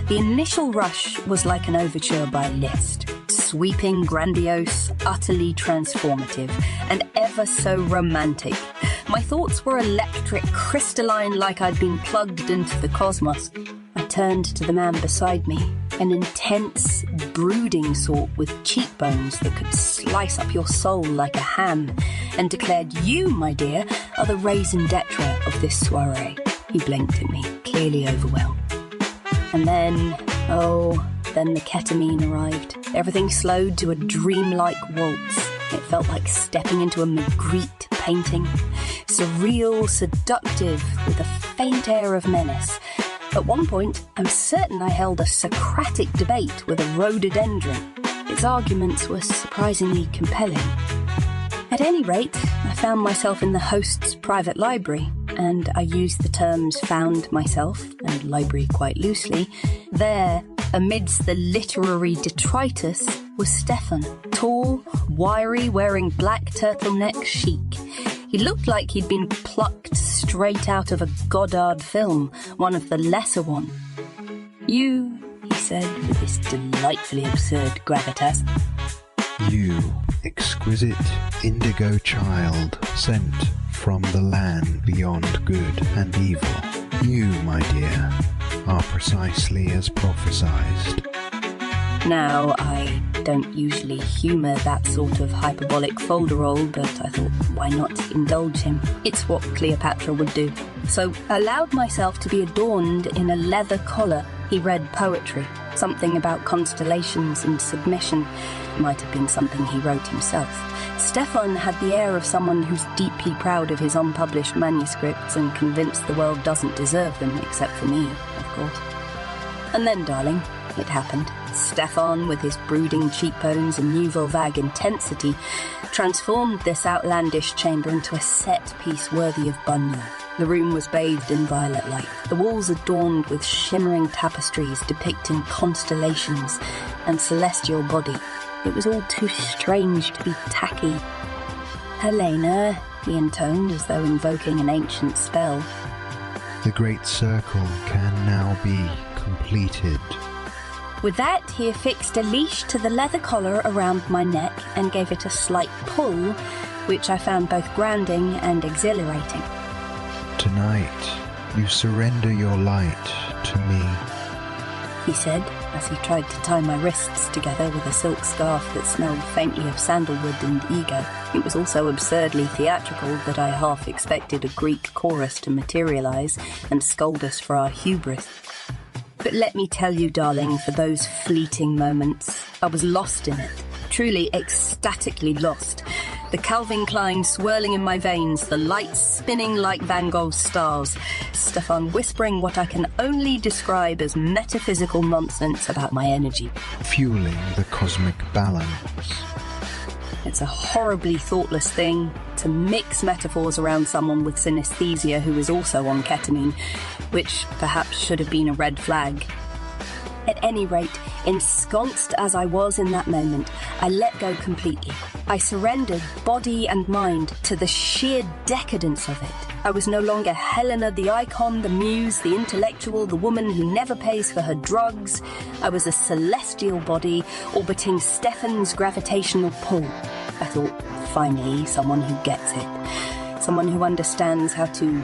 the initial rush was like an overture by Liszt. Sweeping, grandiose, utterly transformative, and ever so romantic. My thoughts were electric, crystalline, like I'd been plugged into the cosmos. I turned to the man beside me, an intense, brooding sort with cheekbones that could slice up your soul like a ham, and declared, "You, my dear, are the raison d'etre of this soirée." He blinked at me, clearly overwhelmed. And then the ketamine arrived. Everything slowed to a dreamlike waltz. It felt like stepping into a Magritte painting. Surreal, seductive, with a faint air of menace. At one point, I'm certain I held a Socratic debate with a rhododendron. Its arguments were surprisingly compelling. At any rate, I found myself in the host's private library, and I used the terms "found myself" and "library" quite loosely. There, amidst the literary detritus, was Stefan, tall, wiry, wearing black turtleneck chic. He looked like he'd been plucked straight out of a Godard film, one of the lesser ones. "You," he said with this delightfully absurd gravitas. "You, exquisite indigo child, sent from the land beyond good and evil. You, my dear, are precisely as prophesized." Now, I don't usually humour that sort of hyperbolic folderol, but I thought, why not indulge him? It's what Cleopatra would do. So I allowed myself to be adorned in a leather collar. He read poetry. Something about constellations and submission. Might have been something he wrote himself. Stefan had the air of someone who's deeply proud of his unpublished manuscripts and convinced the world doesn't deserve them, except for me, of course. And then, darling, it happened. Stefan, with his brooding cheekbones and nouveau vague intensity, transformed this outlandish chamber into a set piece worthy of Bunyan. The room was bathed in violet light, the walls adorned with shimmering tapestries depicting constellations and celestial body. It was all too strange to be tacky. Helena, he intoned as though invoking an ancient spell. The great circle can now be completed. With that, he affixed a leash to the leather collar around my neck and gave it a slight pull, which I found both grounding and exhilarating. Tonight, you surrender your light to me, he said, as he tried to tie my wrists together with a silk scarf that smelled faintly of sandalwood and ego. It was also absurdly theatrical that I half expected a Greek chorus to materialise and scold us for our hubris. But let me tell you, darling, for those fleeting moments, I was lost in it, truly ecstatically lost. The Calvin Klein swirling in my veins, the lights spinning like Van Gogh's stars, Stefan whispering what I can only describe as metaphysical nonsense about my energy. fueling the cosmic balance. It's a horribly thoughtless thing to mix metaphors around someone with synesthesia who is also on ketamine, which perhaps should have been a red flag. At any rate, ensconced as I was in that moment, I let go completely. I surrendered body and mind to the sheer decadence of it. I was no longer Helena, the icon, the muse, the intellectual, the woman who never pays for her drugs. I was a celestial body orbiting Stefan's gravitational pull. I thought, finally, someone who gets it. Someone who understands how to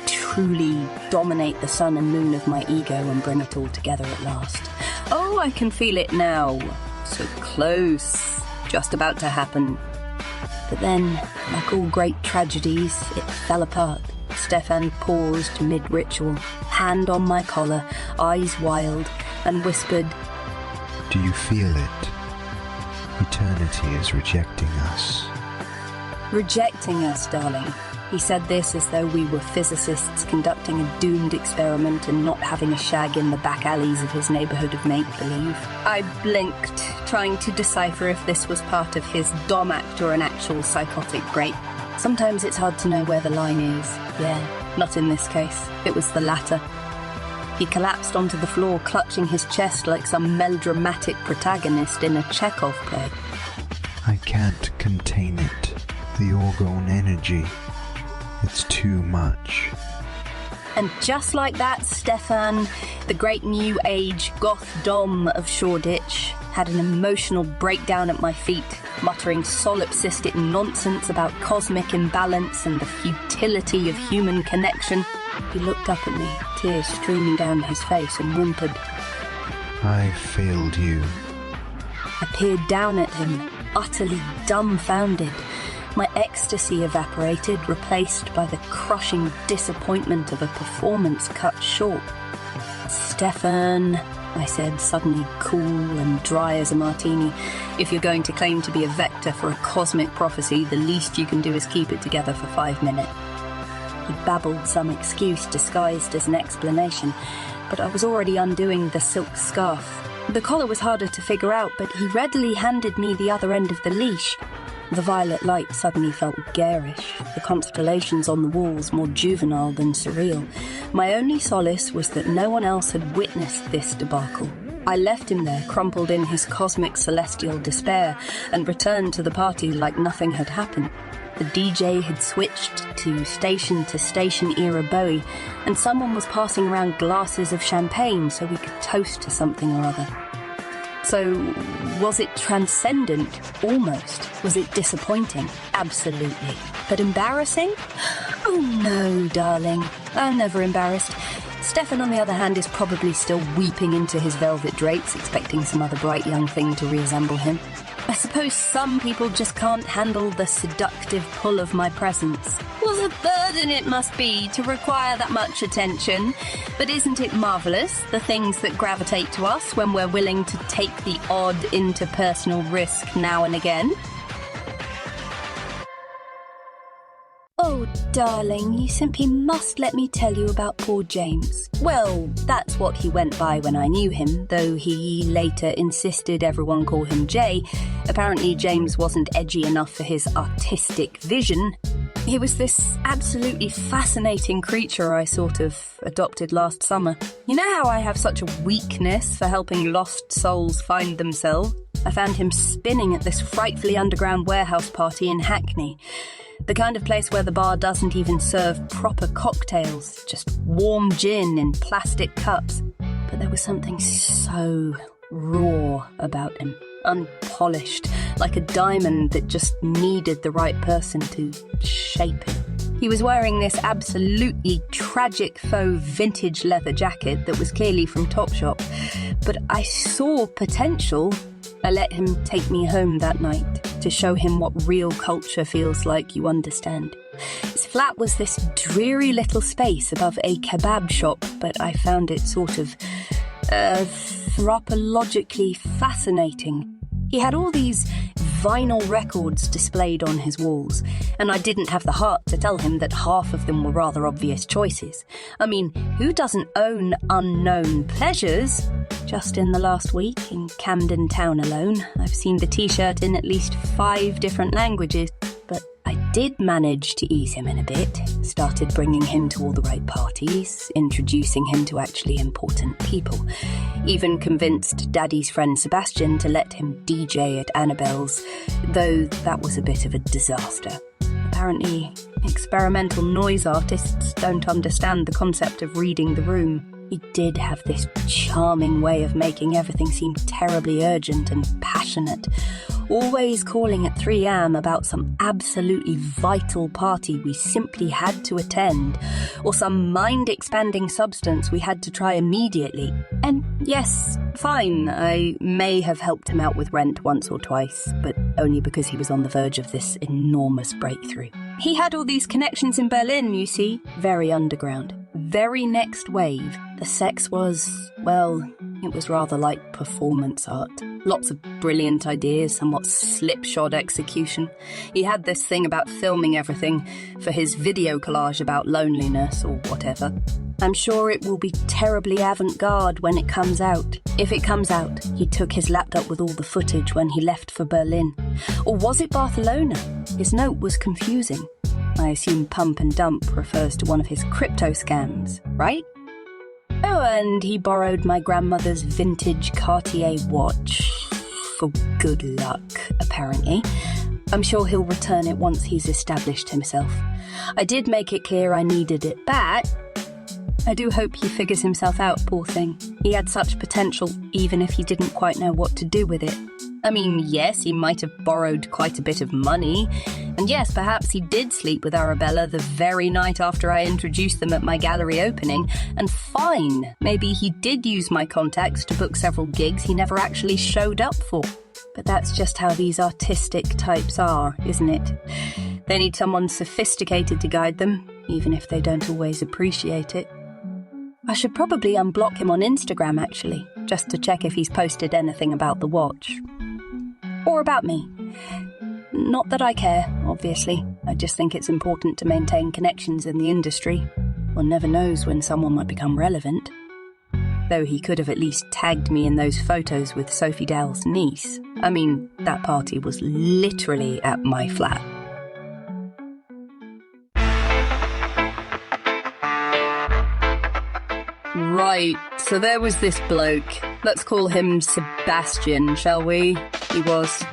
truly dominate the sun and moon of my ego and bring it all together at last. Oh, I can feel it now. So close. Just about to happen. But then, like all great tragedies, it fell apart. Stefan paused mid-ritual, hand on my collar, eyes wild, and whispered, Do you feel it? Eternity is rejecting us. Rejecting us, darling. He said this as though we were physicists conducting a doomed experiment and not having a shag in the back alleys of his neighbourhood of make-believe. I blinked, trying to decipher if this was part of his dom act or an actual psychotic break. Sometimes it's hard to know where the line is. Yeah, not in this case. It was the latter. He collapsed onto the floor, clutching his chest like some melodramatic protagonist in a Chekhov play. I can't contain it. The orgone energy. It's too much. And just like that, Stefan, the great new age goth dom of Shoreditch, had an emotional breakdown at my feet, muttering solipsistic nonsense about cosmic imbalance and the futility of human connection. He looked up at me, tears streaming down his face, and whimpered. I failed you. I peered down at him, utterly dumbfounded. My ecstasy evaporated, replaced by the crushing disappointment of a performance cut short. Stefan, I said, suddenly cool and dry as a martini, if you're going to claim to be a vector for a cosmic prophecy, the least you can do is keep it together for 5 minutes. He babbled some excuse disguised as an explanation, but I was already undoing the silk scarf. The collar was harder to figure out, but he readily handed me the other end of the leash. The violet light suddenly felt garish, the constellations on the walls more juvenile than surreal. My only solace was that no one else had witnessed this debacle. I left him there, crumpled in his cosmic celestial despair, and returned to the party like nothing had happened. The DJ had switched to station era Bowie, and someone was passing around glasses of champagne so we could toast to something or other. So, was it transcendent? Almost. Was it disappointing? Absolutely. But embarrassing? Oh no, darling. I'm never embarrassed. Stefan, on the other hand, is probably still weeping into his velvet drapes, expecting some other bright young thing to reassemble him. I suppose some people just can't handle the seductive pull of my presence. What a burden it must be to require that much attention. But isn't it marvellous, the things that gravitate to us when we're willing to take the odd interpersonal risk now and again? Oh, darling, you simply must let me tell you about poor James. Well, that's what he went by when I knew him, though he later insisted everyone call him Jay. Apparently James wasn't edgy enough for his artistic vision. He was this absolutely fascinating creature I sort of adopted last summer. You know how I have such a weakness for helping lost souls find themselves? I found him spinning at this frightfully underground warehouse party in Hackney. The kind of place where the bar doesn't even serve proper cocktails, just warm gin in plastic cups. But there was something so raw about him, unpolished, like a diamond that just needed the right person to shape it. He was wearing this absolutely tragic faux vintage leather jacket that was clearly from Topshop, but I saw potential. I let him take me home that night to show him what real culture feels like, you understand. His flat was this dreary little space above a kebab shop, but I found it sort of anthropologically fascinating. He had all these vinyl records displayed on his walls, and I didn't have the heart to tell him that half of them were rather obvious choices. I mean, who doesn't own Unknown Pleasures? Just in the last week, in Camden Town alone, I've seen the t-shirt in at least 5 different languages, but I did manage to ease him in a bit, started bringing him to all the right parties, introducing him to actually important people, even convinced Daddy's friend Sebastian to let him DJ at Annabelle's, though that was a bit of a disaster. Apparently, experimental noise artists don't understand the concept of reading the room. He did have this charming way of making everything seem terribly urgent and passionate, always calling at 3 a.m. about some absolutely vital party we simply had to attend, or some mind-expanding substance we had to try immediately. And yes, fine, I may have helped him out with rent once or twice, but only because he was on the verge of this enormous breakthrough. He had all these connections in Berlin, you see, very underground. Very next wave, the sex was, well, it was rather like performance art. Lots of brilliant ideas, somewhat slipshod execution. He had this thing about filming everything for his video collage about loneliness or whatever. I'm sure it will be terribly avant-garde when it comes out. If it comes out, he took his laptop with all the footage when he left for Berlin. Or was it Barcelona? His note was confusing. I assume pump and dump refers to one of his crypto scams, right? Oh, and he borrowed my grandmother's vintage Cartier watch. For good luck, apparently. I'm sure he'll return it once he's established himself. I did make it clear I needed it back. I do hope he figures himself out, poor thing. He had such potential, even if he didn't quite know what to do with it. I mean, yes, he might have borrowed quite a bit of money. And yes, perhaps he did sleep with Arabella the very night after I introduced them at my gallery opening. And fine, maybe he did use my contacts to book several gigs he never actually showed up for. But that's just how these artistic types are, isn't it? They need someone sophisticated to guide them, even if they don't always appreciate it. I should probably unblock him on Instagram, actually, just to check if he's posted anything about the watch. Or about me. Not that I care, obviously. I just think it's important to maintain connections in the industry. One never knows when someone might become relevant. Though he could have at least tagged me in those photos with Sophie Dell's niece. I mean, that party was literally at my flat. Right, so there was this bloke. Let's call him Sebastian, shall we? He was,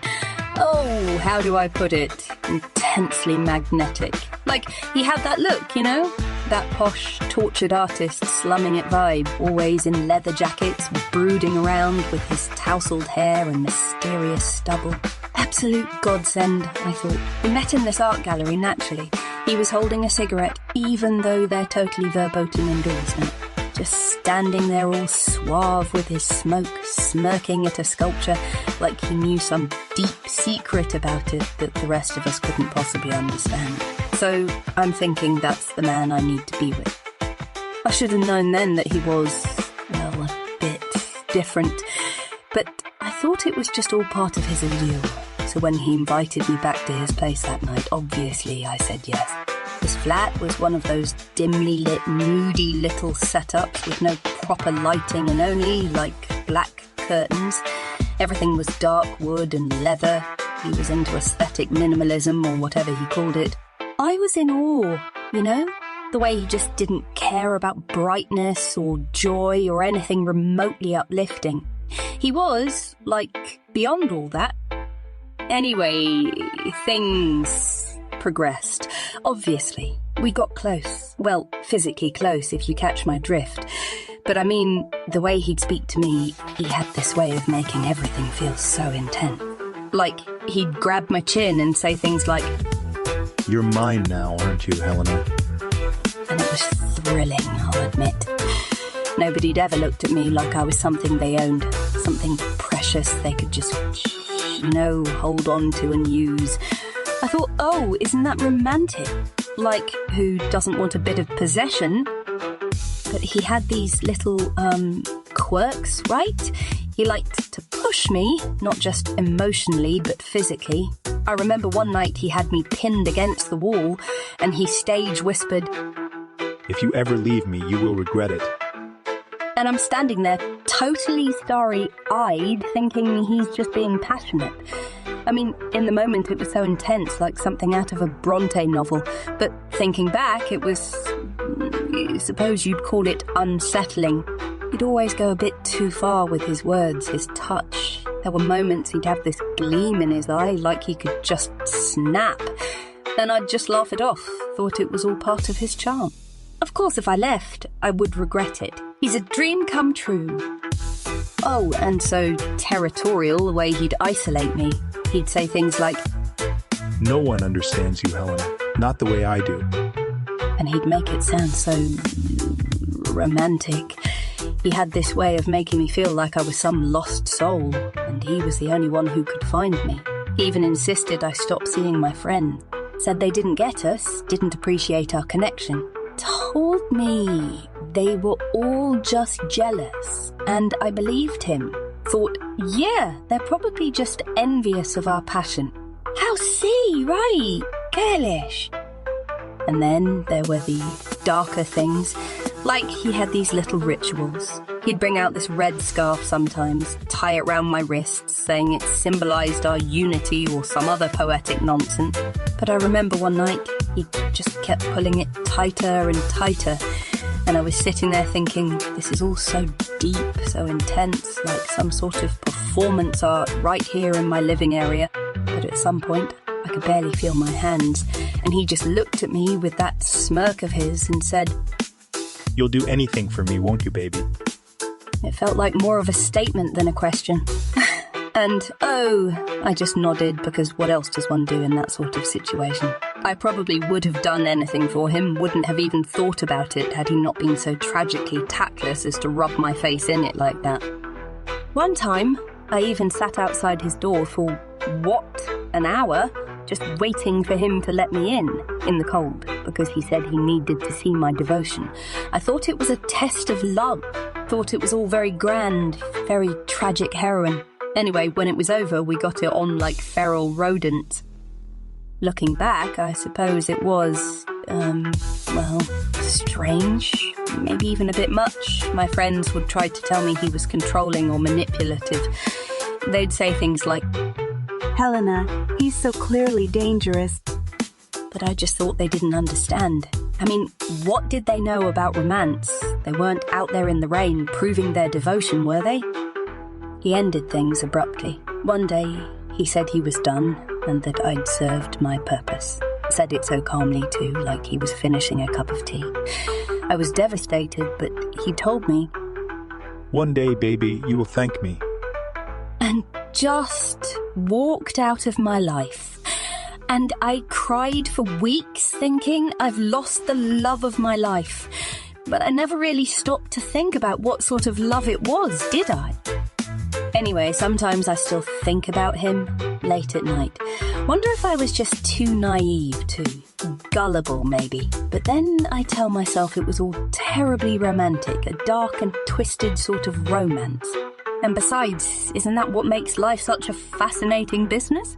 oh, how do I put it? Intensely magnetic. Like, he had that look, you know? That posh, tortured artist slumming it vibe, always in leather jackets, brooding around with his tousled hair and mysterious stubble. Absolute godsend, I thought. We met in this art gallery, naturally. He was holding a cigarette, even though they're totally verboten indoors now. just standing there all suave with his smoke, smirking at a sculpture like he knew some deep secret about it that the rest of us couldn't possibly understand. So I'm thinking that's the man I need to be with. I should have known then that he was, well, a bit different, but I thought it was just all part of his allure. So when he invited me back to his place that night, obviously I said yes. His flat was one of those dimly lit, moody little setups with no proper lighting and only, like, black curtains. Everything was dark wood and leather. He was into aesthetic minimalism or whatever he called it. I was in awe, you know? The way he just didn't care about brightness or joy or anything remotely uplifting. He was, like, beyond all that. Anyway, things progressed. Obviously, we got close. Well, physically close, if you catch my drift. But I mean, the way he'd speak to me, he had this way of making everything feel so intense. Like, he'd grab my chin and say things like, "You're mine now, aren't you, Helena?" And it was thrilling, I'll admit. Nobody'd ever looked at me like I was something they owned, something precious they could just, hold on to and use. I thought, oh, isn't that romantic? Like, who doesn't want a bit of possession? But he had these little, quirks, right? He liked to push me, not just emotionally, but physically. I remember one night he had me pinned against the wall, and he stage whispered, "If you ever leave me, you will regret it." And I'm standing there, totally starry-eyed, thinking he's just being passionate. I mean, in the moment it was so intense, like something out of a Bronte novel. But thinking back, it was, I suppose you'd call it unsettling. He'd always go a bit too far with his words, his touch. There were moments he'd have this gleam in his eye, like he could just snap. Then I'd just laugh it off, thought it was all part of his charm. Of course, if I left, I would regret it. He's a dream come true. Oh, and so territorial, the way he'd isolate me. He'd say things like, "No one understands you, Helena. Not the way I do." And he'd make it sound so romantic. He had this way of making me feel like I was some lost soul, and he was the only one who could find me. He even insisted I stop seeing my friends. Said they didn't get us, didn't appreciate our connection. Told me they were all just jealous, and I believed him. Thought, yeah, they're probably just envious of our passion. How see, right? Girlish. And then there were the darker things. Like he had these little rituals. He'd bring out this red scarf sometimes, tie it round my wrists, saying it symbolised our unity or some other poetic nonsense. But I remember one night, he just kept pulling it tighter and tighter. And I was sitting there thinking, this is all so deep, so intense, like some sort of performance art right here in my living area. But at some point, I could barely feel my hands. And he just looked at me with that smirk of his and said, "You'll do anything for me, won't you, baby?" It felt like more of a statement than a question. And, I just nodded, because what else does one do in that sort of situation? I probably would have done anything for him, wouldn't have even thought about it had he not been so tragically tactless as to rub my face in it like that. One time, I even sat outside his door for, an hour, just waiting for him to let me in the cold, because he said he needed to see my devotion. I thought it was a test of love, thought it was all very grand, very tragic heroine. Anyway, when it was over, we got it on like feral rodents. Looking back, I suppose it was, strange, maybe even a bit much. My friends would try to tell me he was controlling or manipulative. They'd say things like, "Helena, he's so clearly dangerous." But I just thought they didn't understand. I mean, what did they know about romance? They weren't out there in the rain proving their devotion, were they? He ended things abruptly. One day, he said he was done and that I'd served my purpose. Said it so calmly too, like he was finishing a cup of tea. I was devastated, but he told me, "One day, baby, you will thank me." And just walked out of my life. And I cried for weeks thinking I've lost the love of my life. but I never really stopped to think about what sort of love it was, did I? Anyway, sometimes I still think about him late at night. Wonder if I was just too naive, too gullible maybe. But then I tell myself it was all terribly romantic, a dark and twisted sort of romance. And besides, isn't that what makes life such a fascinating business?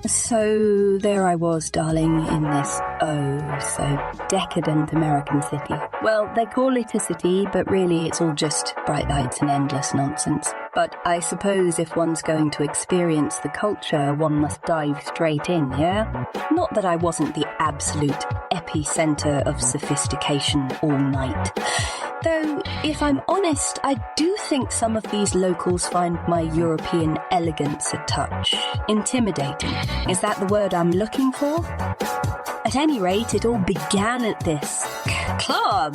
So there I was, darling, in this oh-so-decadent American city. Well, they call it a city, but really it's all just bright lights and endless nonsense. But I suppose if one's going to experience the culture, one must dive straight in, yeah? Not that I wasn't the absolute epicenter of sophistication all night. Though, if I'm honest, I do think some of these locals find my European elegance a touch intimidating. Is that the word I'm looking for? At any rate, it all began at this club.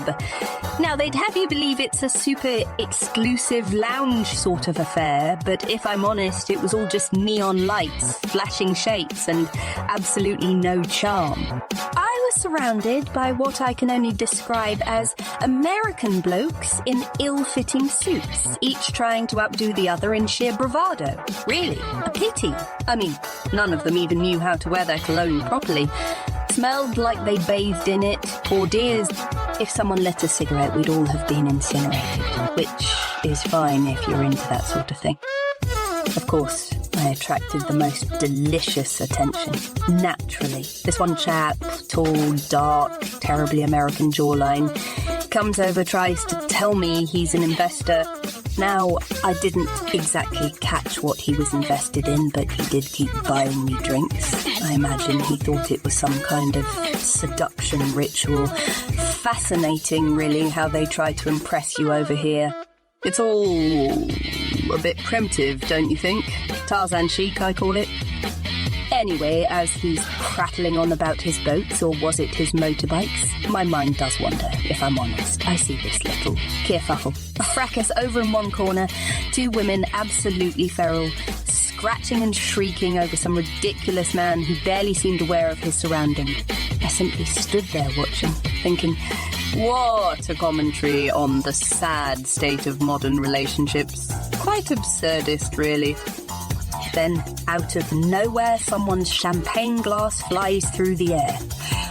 Now, they'd have you believe it's a super exclusive lounge sort of affair, but if I'm honest, it was all just neon lights, flashing shapes, and absolutely no charm. I was surrounded by what I can only describe as American blokes in ill-fitting suits, each trying to outdo the other in sheer bravado. Really, a pity. I mean, none of them even knew how to wear their cologne properly. Smelled like they bathed in it. Poor dears. If someone lit a cigarette, we'd all have been incinerated, which is fine if you're into that sort of thing. Of course, I attracted the most delicious attention, naturally. This one chap, tall, dark, terribly American jawline, comes over, tries to tell me he's an investor. Now, I didn't exactly catch what he was invested in, but he did keep buying me drinks. I imagine he thought it was some kind of seduction ritual. Fascinating, really, how they try to impress you over here. It's all a bit primitive, don't you think? Tarzan chic, I call it. Anyway, as he's prattling on about his boats, or was it his motorbikes, my mind does wander, if I'm honest. I see this little kerfuffle. A fracas over in one corner, two women absolutely feral, scratching and shrieking over some ridiculous man who barely seemed aware of his surroundings. I simply stood there watching, thinking, what a commentary on the sad state of modern relationships. Quite absurdist, really. Then, out of nowhere, someone's champagne glass flies through the air.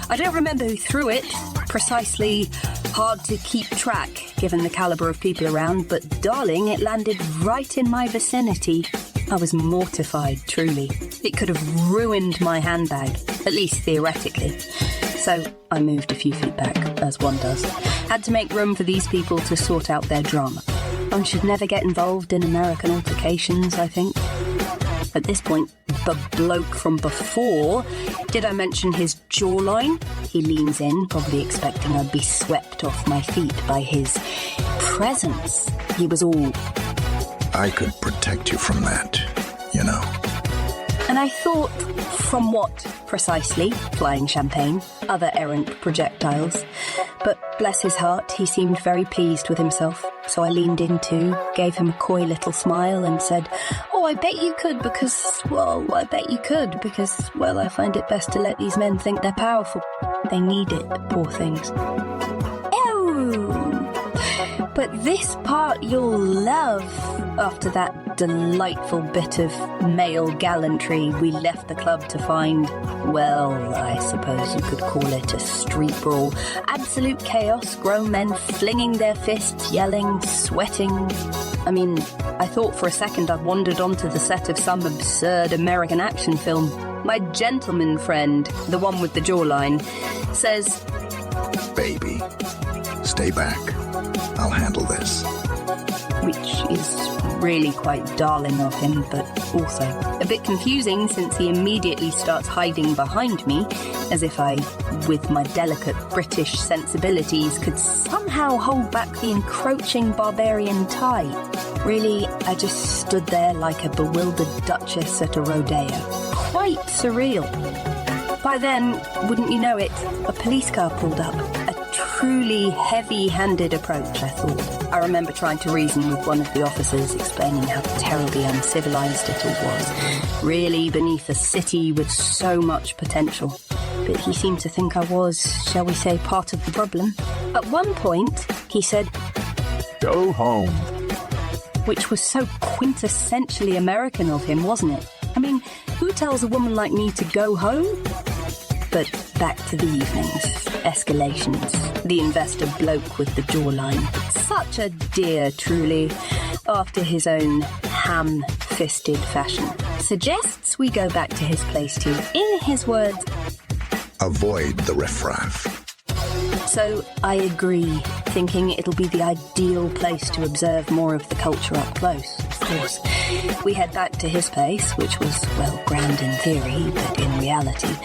I don't remember who threw it, precisely, hard to keep track, given the caliber of people around, but darling, it landed right in my vicinity. I was mortified, truly. It could have ruined my handbag, at least theoretically. So, I moved a few feet back, as one does. Had to make room for these people to sort out their drama. One should never get involved in American altercations, I think. At this point, the bloke from before, did I mention his jawline? He leans in, probably expecting I'd be swept off my feet by his presence. He was all, I could protect you from that, you know. and I thought, from what precisely? Flying champagne, other errant projectiles. But bless his heart, he seemed very pleased with himself. So I leaned in too, gave him a coy little smile and said, "Oh, I bet you could because, well, I bet you could because, well, I find it best to let these men think they're powerful. They need it, poor things." But this part you'll love. After that delightful bit of male gallantry, we left the club to find, well, I suppose you could call it a street brawl. Absolute chaos, grown men flinging their fists, yelling, sweating. I mean, I thought for a second I'd wandered onto the set of some absurd American action film. My gentleman friend, the one with the jawline, says, "Baby, stay back. I'll handle this." Which is really quite darling of him, but also a bit confusing since he immediately starts hiding behind me, as if I, with my delicate British sensibilities, could somehow hold back the encroaching barbarian tide. Really, I just stood there like a bewildered duchess at a rodeo. Quite surreal. By then, wouldn't you know it, a police car pulled up. A truly heavy-handed approach, I thought. I remember trying to reason with one of the officers, explaining how terribly uncivilized it all was, really beneath a city with so much potential. But he seemed to think I was, shall we say, part of the problem. At one point, he said, Go home. which was so quintessentially American of him, wasn't it? I mean, who tells a woman like me to go home? But back to the evenings, escalations, the investor bloke with the jawline. Such a dear, truly, after his own ham-fisted fashion. Suggests we go back to his place too. In his words, Avoid the riffraff. so I agree, thinking it'll be the ideal place to observe more of the culture up close, of course. We head back to his place, which was, well, grand in theory, but in reality,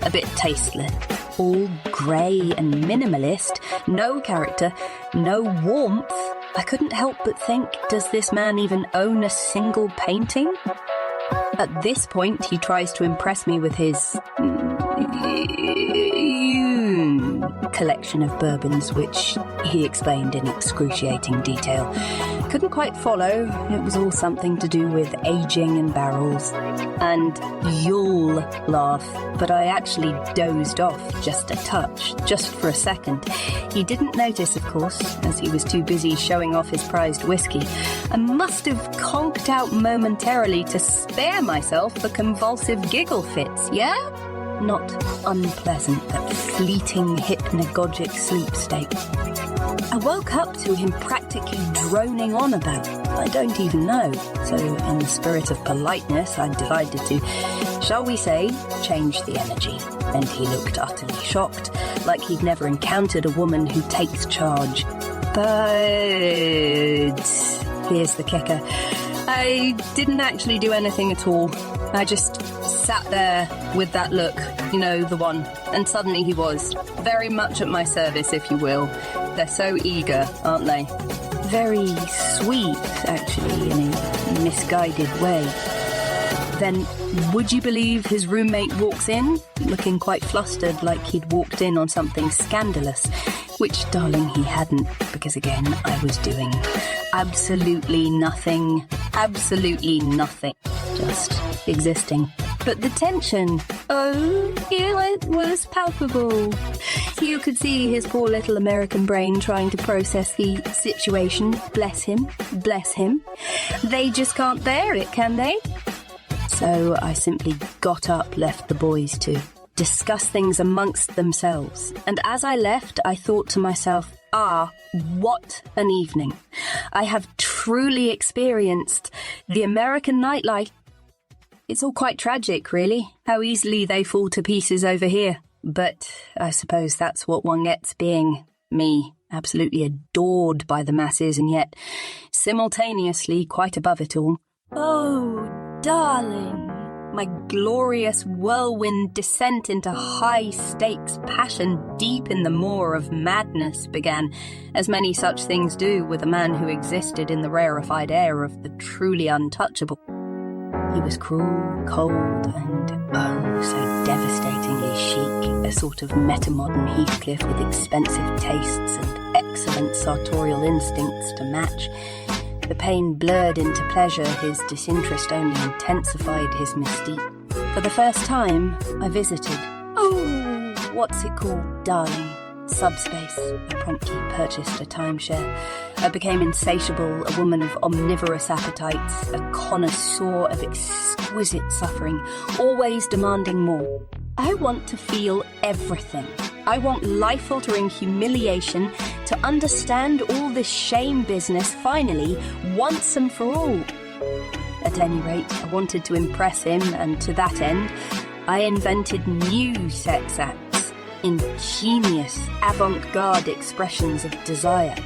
a bit tasteless. All grey and minimalist, no character, no warmth. I couldn't help but think, does this man even own a single painting? At this point, he tries to impress me with his collection of bourbons, which he explained in excruciating detail. Couldn't quite follow. It was all something to do with aging and barrels. And you'll laugh, but I actually dozed off just a touch, just for a second. He didn't notice, of course, as he was too busy showing off his prized whiskey. I must have conked out momentarily to spare myself the convulsive giggle fits, yeah? Not unpleasant, that fleeting hypnagogic sleep state. I woke up to him practically droning on about, I don't even know. So in the spirit of politeness, I decided to, shall we say, change the energy. And he looked utterly shocked, like he'd never encountered a woman who takes charge. But here's the kicker. I didn't actually do anything at all. I just sat there with that look, you know, the one. And suddenly he was, very much at my service, if you will. They're so eager, aren't they? Very sweet, actually, in a misguided way. Then, would you believe his roommate walks in, looking quite flustered, like he'd walked in on something scandalous? Which, darling, he hadn't, because again, I was doing absolutely nothing. Absolutely nothing. Just existing. But the tension, oh, it was palpable. You could see his poor little American brain trying to process the situation. Bless him, bless him. They just can't bear it, can they? So I simply got up, left the boys to discuss things amongst themselves. And as I left, I thought to myself, what an evening. I have truly experienced the American nightlife. It's all quite tragic, really, how easily they fall to pieces over here. But I suppose that's what one gets being me, absolutely adored by the masses and yet simultaneously quite above it all. Oh, darling. My glorious whirlwind descent into high-stakes passion deep in the maw of madness began, as many such things do with a man who existed in the rarefied air of the truly untouchable. He was cruel, cold, and oh, so devastatingly chic, a sort of metamodern Heathcliff with expensive tastes and excellent sartorial instincts to match. The pain blurred into pleasure, his disinterest only intensified his mystique. For the first time, I visited. Oh, what's it called, darling? Subspace. I promptly purchased a timeshare. I became insatiable, a woman of omnivorous appetites, a connoisseur of exquisite suffering, always demanding more. I want to feel everything. I want life-altering humiliation, to understand all this shame business finally, once and for all. At any rate, I wanted to impress him, and to that end, I invented new sex acts, ingenious, avant-garde expressions of desire.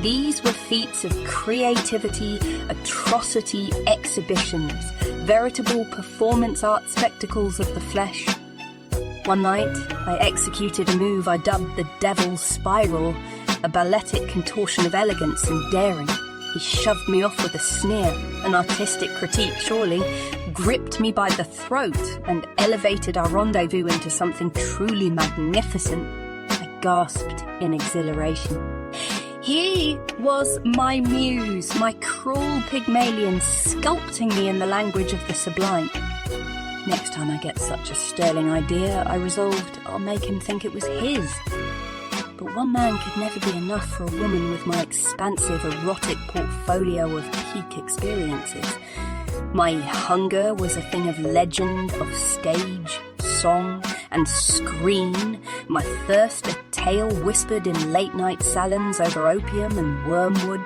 These were feats of creativity, atrocity, exhibitions, veritable performance art spectacles of the flesh. One night, I executed a move I dubbed the Devil's Spiral, a balletic contortion of elegance and daring. He shoved me off with a sneer, an artistic critique surely, gripped me by the throat and elevated our rendezvous into something truly magnificent. I gasped in exhilaration. He was my muse, my cruel Pygmalion, sculpting me in the language of the sublime. Next time I get such a sterling idea, I resolved I'll make him think it was his. But one man could never be enough for a woman with my expansive erotic portfolio of peak experiences. My hunger was a thing of legend, of stage, song, and screen. My thirst a tale whispered in late-night salons over opium and wormwood.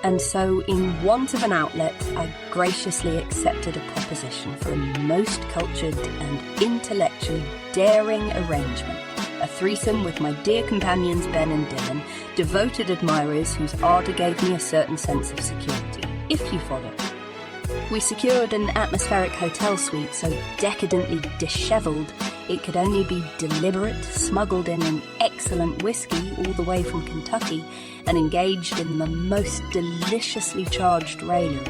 And so, in want of an outlet, I graciously accepted a proposition for a most cultured and intellectually daring arrangement. A threesome with my dear companions Ben and Dylan, devoted admirers whose ardour gave me a certain sense of security, if you follow. We secured an atmospheric hotel suite so decadently dishevelled it could only be deliberate, smuggled in an excellent whiskey all the way from Kentucky, and engaged in the most deliciously charged raillery.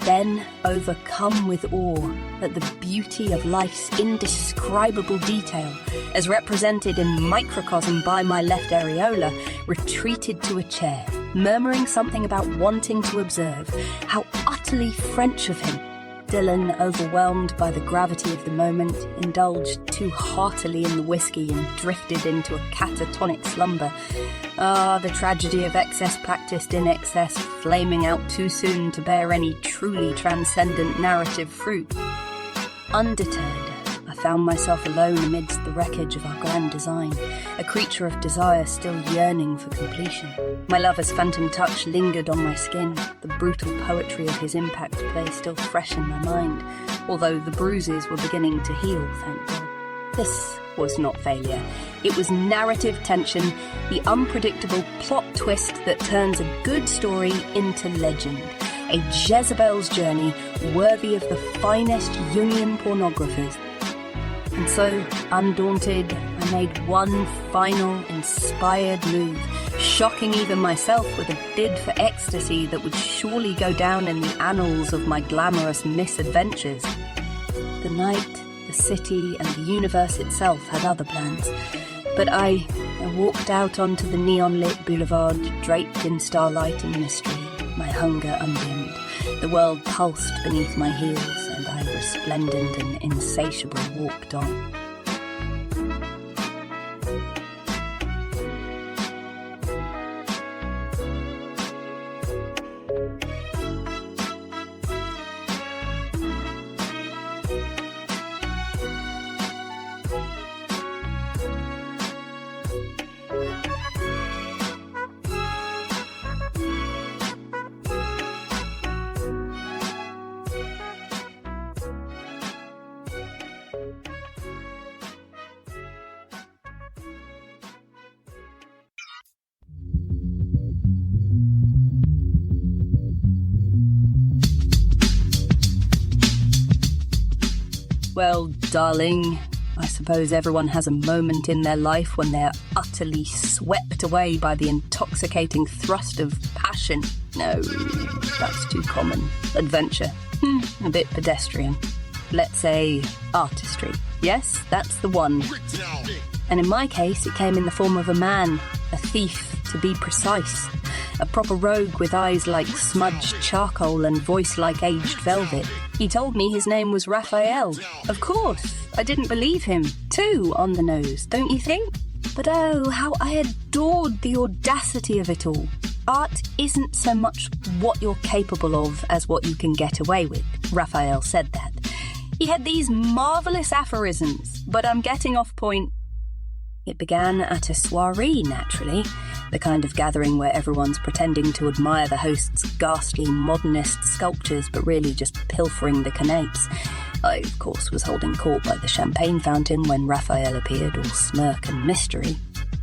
Then, overcome with awe at the beauty of life's indescribable detail, as represented in microcosm by my left areola, retreated to a chair, murmuring something about wanting to observe. How utterly French of him! Dylan, overwhelmed by the gravity of the moment, indulged too heartily in the whiskey and drifted into a catatonic slumber. Ah, the tragedy of excess practiced in excess, flaming out too soon to bear any truly transcendent narrative fruit. Undeterred, I found myself alone amidst the wreckage of our grand design, a creature of desire still yearning for completion. My lover's phantom touch lingered on my skin, the brutal poetry of his impact play still fresh in my mind, although the bruises were beginning to heal, thank God. This was not failure. It was narrative tension, the unpredictable plot twist that turns a good story into legend. A Jezebel's journey worthy of the finest Jungian pornographers. And so, undaunted, I made one final, inspired move, shocking even myself with a bid for ecstasy that would surely go down in the annals of my glamorous misadventures. The night, the city, and the universe itself had other plans, but I walked out onto the neon-lit boulevard, draped in starlight and mystery, my hunger undimmed. The world pulsed beneath my heels, and I, resplendent and insatiable, walked on. Well, darling, I suppose everyone has a moment in their life when they're utterly swept away by the intoxicating thrust of passion. No, that's too common. Adventure. A bit pedestrian. Let's say artistry. Yes, that's the one. And in my case, it came in the form of a man, a thief, to be precise. A proper rogue with eyes like smudged charcoal and voice like aged velvet. He told me his name was Raphael. Of course, I didn't believe him. Too on the nose, don't you think? But oh, how I adored the audacity of it all. Art isn't so much what you're capable of as what you can get away with. Raphael said that. He had these marvellous aphorisms, but I'm getting off point. It began at a soirée, naturally, the kind of gathering where everyone's pretending to admire the host's ghastly modernist sculptures but really just pilfering the canapes. I, of course, was holding court by the champagne fountain when Raphael appeared, all smirk and mystery.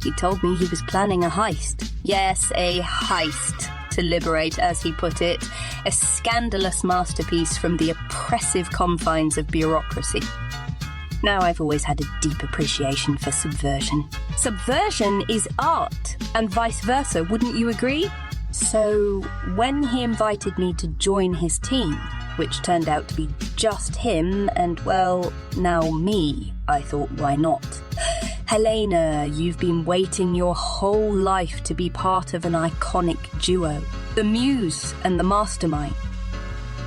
He told me he was planning a heist. Yes, a heist, to liberate, as he put it, a scandalous masterpiece from the oppressive confines of bureaucracy. Now, I've always had a deep appreciation for subversion. Subversion is art, and vice versa, wouldn't you agree? So, when he invited me to join his team, which turned out to be just him and, well, now me, I thought, why not? Helena, you've been waiting your whole life to be part of an iconic duo. The muse and the mastermind.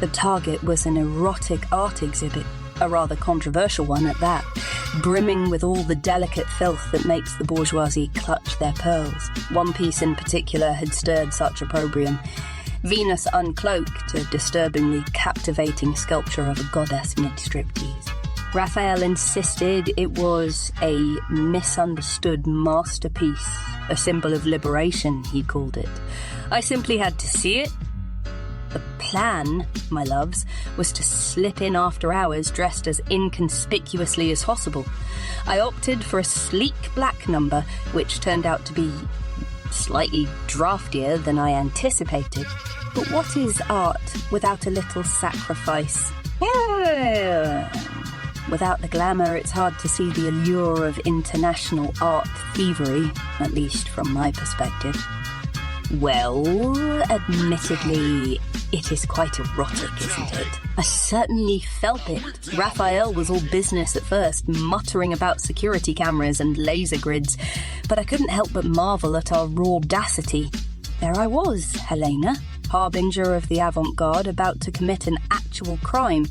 The target was an erotic art exhibit, a rather controversial one at that, brimming with all the delicate filth that makes the bourgeoisie clutch their pearls. One piece in particular had stirred such opprobrium. Venus uncloaked, a disturbingly captivating sculpture of a goddess mid-striptease. Raphael insisted it was a misunderstood masterpiece, a symbol of liberation, he called it. I simply had to see it. The plan, my loves, was to slip in after hours dressed as inconspicuously as possible. I opted for a sleek black number, which turned out to be slightly draftier than I anticipated. But what is art without a little sacrifice? Without the glamour, it's hard to see the allure of international art thievery, at least from my perspective. Well, admittedly, it is quite erotic, isn't it? I certainly felt it. Raphael was all business at first, muttering about security cameras and laser grids, but I couldn't help but marvel at our raw audacity. There I was, Helena, harbinger of the avant-garde, about to commit an actual crime.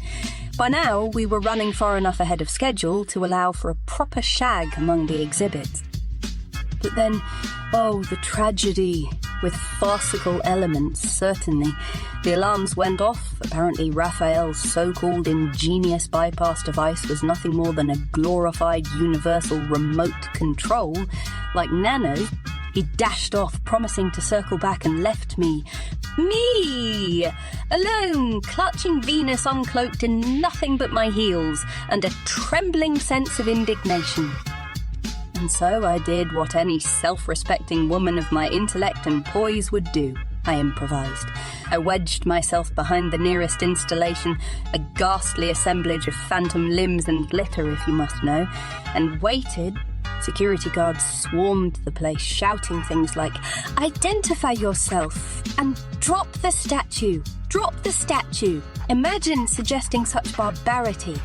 By now, we were running far enough ahead of schedule to allow for a proper shag among the exhibits. But then, oh, the tragedy, with farcical elements, certainly. The alarms went off. Apparently Raphael's so-called ingenious bypass device was nothing more than a glorified universal remote control. Like Nano's, he dashed off, promising to circle back, and left me, alone, clutching Venus uncloaked in nothing but my heels, and a trembling sense of indignation. And so I did what any self-respecting woman of my intellect and poise would do. I improvised. I wedged myself behind the nearest installation, a ghastly assemblage of phantom limbs and glitter, if you must know, and waited. Security guards swarmed the place, shouting things like, "Identify yourself," and "Drop the statue! Drop the statue!" Imagine suggesting such barbarity.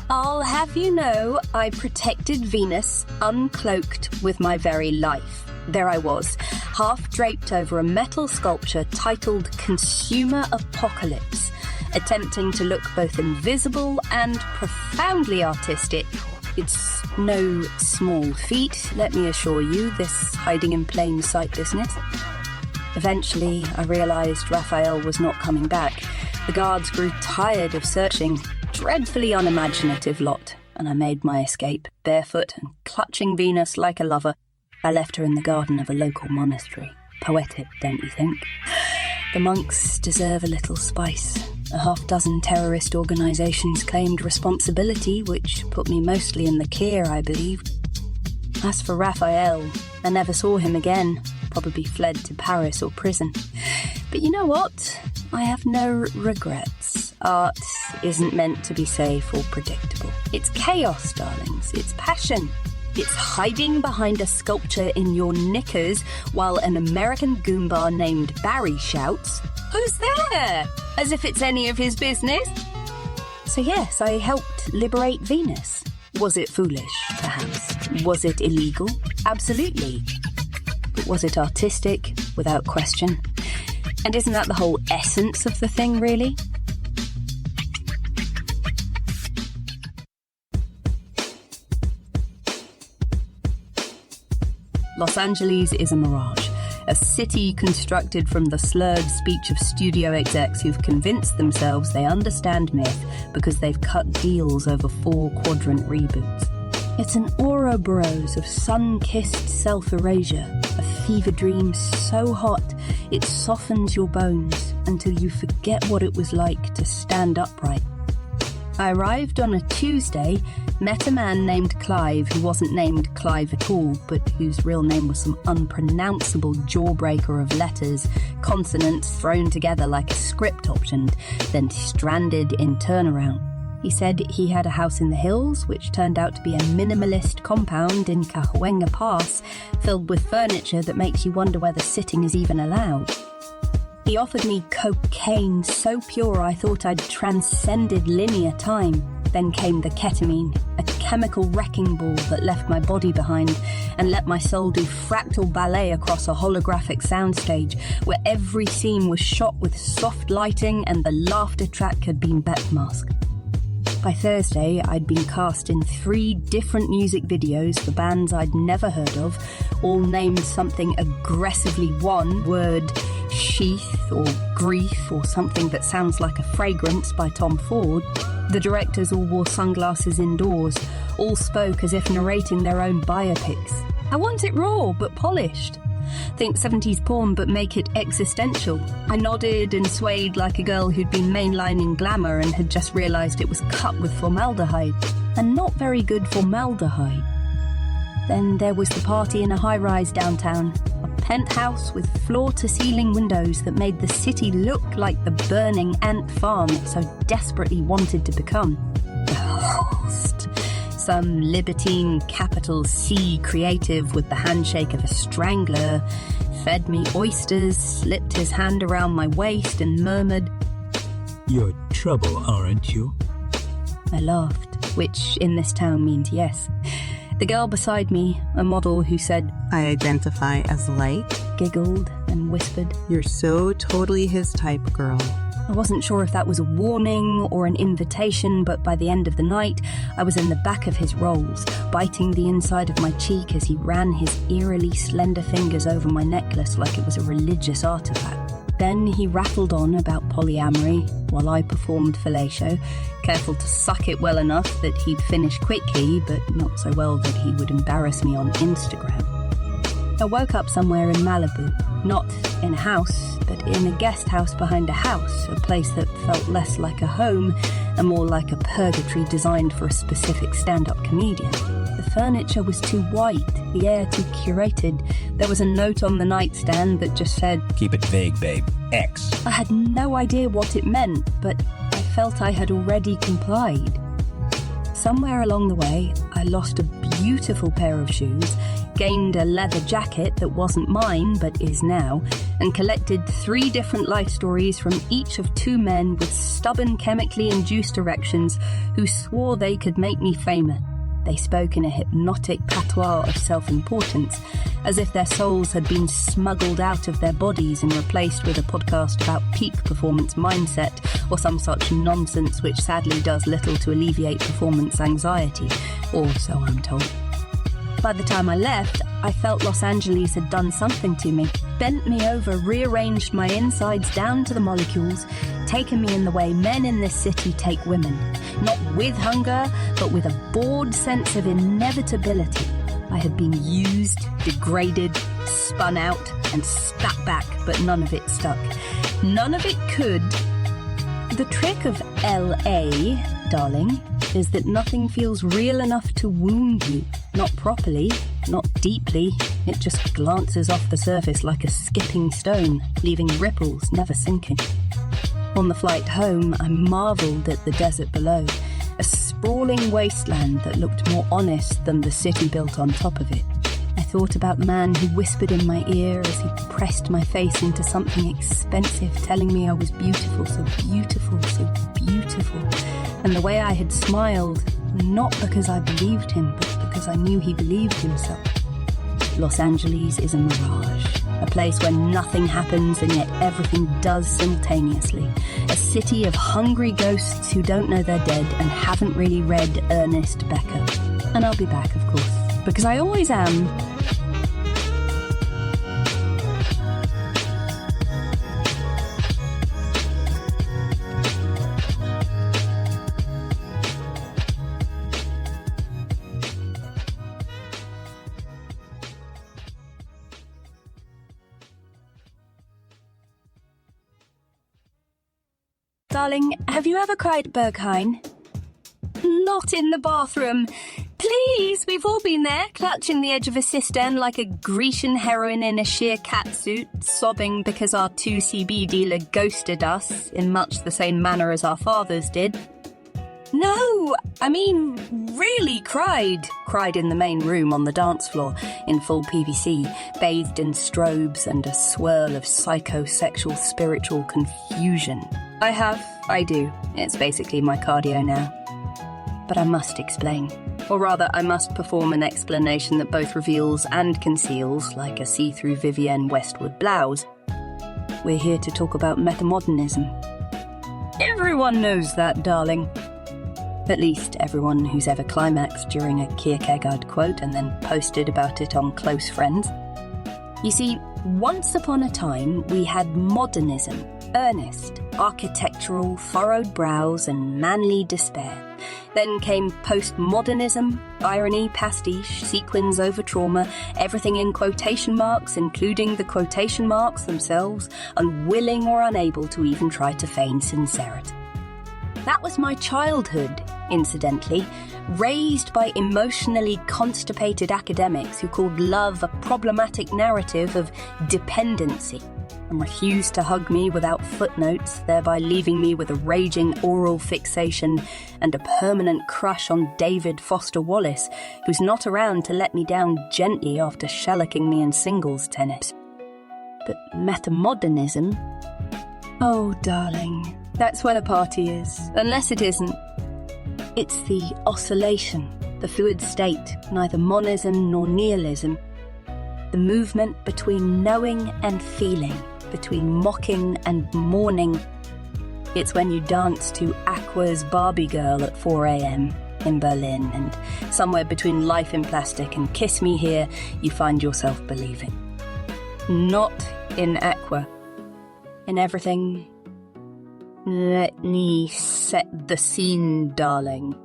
I'll have you know, I protected Venus, uncloaked, with my very life. There I was, half draped over a metal sculpture titled Consumer Apocalypse, attempting to look both invisible and profoundly artistic. It's no small feat, let me assure you, this hiding in plain sight business. Eventually, I realised Raphael was not coming back. The guards grew tired of searching. Dreadfully unimaginative lot, and I made my escape, barefoot and clutching Venus like a lover. I left her in the garden of a local monastery. Poetic, don't you think? The monks deserve a little spice. A half-dozen terrorist organisations claimed responsibility, which put me mostly in the clear, I believe. As for Raphael, I never saw him again, probably fled to Paris or prison. But you know what? I have no regrets. Art isn't meant to be safe or predictable. It's chaos, darlings. It's passion. It's hiding behind a sculpture in your knickers while an American goomba named Barry shouts, "Who's there?" as if it's any of his business. So yes, I helped liberate Venus. Was it foolish, perhaps? Was it illegal? Absolutely. But was it artistic? Without question. And isn't that the whole essence of the thing, really? Los Angeles is a mirage, a city constructed from the slurred speech of studio execs who've convinced themselves they understand myth because they've cut deals over 4-quadrant reboots. It's an Ouroboros of sun-kissed self-erasure, a fever dream so hot it softens your bones until you forget what it was like to stand upright. I arrived on a Tuesday, met a man named Clive who wasn't named Clive at all, but whose real name was some unpronounceable jawbreaker of letters, consonants thrown together like a script option, then stranded in turnaround. He said he had a house in the hills, which turned out to be a minimalist compound in Cahuenga Pass, filled with furniture that makes you wonder whether sitting is even allowed. He offered me cocaine so pure I thought I'd transcended linear time. Then came the ketamine, a chemical wrecking ball that left my body behind and let my soul do fractal ballet across a holographic soundstage where every scene was shot with soft lighting and the laughter track had been bet-masked. By Thursday, I'd been cast in 3 different music videos for bands I'd never heard of, all named something aggressively one-word, sheath or grief or something that sounds like a fragrance by Tom Ford. The directors all wore sunglasses indoors, all spoke as if narrating their own biopics. I want it raw but polished. Think 70s porn but make it existential. I nodded and swayed like a girl who'd been mainlining glamour and had just realised it was cut with formaldehyde. And not very good formaldehyde. Then there was the party in a high-rise downtown. A penthouse with floor-to-ceiling windows that made the city look like the burning ant farm it so desperately wanted to become. The host. Some libertine capital C creative with the handshake of a strangler fed me oysters, slipped his hand around my waist and murmured, "You're trouble, aren't you?" I laughed, which in this town means yes. The girl beside me, a model who said, "I identify as light," giggled and whispered, "You're so totally his type, girl." I wasn't sure if that was a warning or an invitation, but by the end of the night, I was in the back of his rolls, biting the inside of my cheek as he ran his eerily slender fingers over my necklace like it was a religious artifact. Then he rattled on about polyamory while I performed fellatio, careful to suck it well enough that he'd finish quickly, but not so well that he would embarrass me on Instagram. I woke up somewhere in Malibu, not in a house, but in a guest house behind a house, a place that felt less like a home and more like a purgatory designed for a specific stand-up comedian. The furniture was too white, the air too curated. There was a note on the nightstand that just said, "Keep it vague, babe. X." I had no idea what it meant, but I felt I had already complied. Somewhere along the way, I lost a beautiful pair of shoes, gained a leather jacket that wasn't mine but is now, and collected 3 different life stories from each of 2 men with stubborn chemically induced erections who swore they could make me famous. They spoke in a hypnotic patois of self-importance, as if their souls had been smuggled out of their bodies and replaced with a podcast about peak performance mindset or some such nonsense which sadly does little to alleviate performance anxiety, or so I'm told. By the time I left, I felt Los Angeles had done something to me, bent me over, rearranged my insides down to the molecules, taken me in the way men in this city take women. Not with hunger, but with a bored sense of inevitability. I had been used, degraded, spun out, and spat back, but none of it stuck. None of it could. The trick of LA, darling, is that nothing feels real enough to wound you. Not properly, not deeply. It just glances off the surface like a skipping stone, leaving ripples, never sinking. On the flight home, I marvelled at the desert below, a sprawling wasteland that looked more honest than the city built on top of it. I thought about the man who whispered in my ear as he pressed my face into something expensive, telling me I was beautiful, so beautiful, so beautiful. And the way I had smiled, not because I believed him, but because I knew he believed himself. Los Angeles is a mirage, a place where nothing happens and yet everything does simultaneously. A city of hungry ghosts who don't know they're dead and haven't really read Ernest Becker. And I'll be back, of course, because I always am. Darling, have you ever cried at Berghain? Not in the bathroom. Please, we've all been there, clutching the edge of a cistern like a Grecian heroine in a sheer catsuit, sobbing because our 2CB dealer ghosted us in much the same manner as our fathers did. No, I mean, really cried. Cried in the main room on the dance floor, in full PVC, bathed in strobes and a swirl of psychosexual spiritual confusion. I do. It's basically my cardio now. But I must explain. Or rather, I must perform an explanation that both reveals and conceals, like a see-through Vivienne Westwood blouse. We're here to talk about metamodernism. Everyone knows that, darling. At least everyone who's ever climaxed during a Kierkegaard quote and then posted about it on Close Friends. You see, once upon a time we had modernism, earnest, architectural, furrowed brows and manly despair. Then came postmodernism, irony, pastiche, sequins over trauma, everything in quotation marks, including the quotation marks themselves, unwilling or unable to even try to feign sincerity. That was my childhood, incidentally, raised by emotionally constipated academics who called love a problematic narrative of dependency and refused to hug me without footnotes, thereby leaving me with a raging oral fixation and a permanent crush on David Foster Wallace, who's not around to let me down gently after shellacking me in singles tennis. But metamodernism? Oh, darling, that's where the party is, unless it isn't. It's the oscillation, the fluid state, neither monism nor nihilism. The movement between knowing and feeling, between mocking and mourning. It's when you dance to Aqua's Barbie Girl at 4 a.m. in Berlin, and somewhere between Life in Plastic and Kiss Me Here, you find yourself believing. Not in Aqua. In everything. Let me set the scene, darling.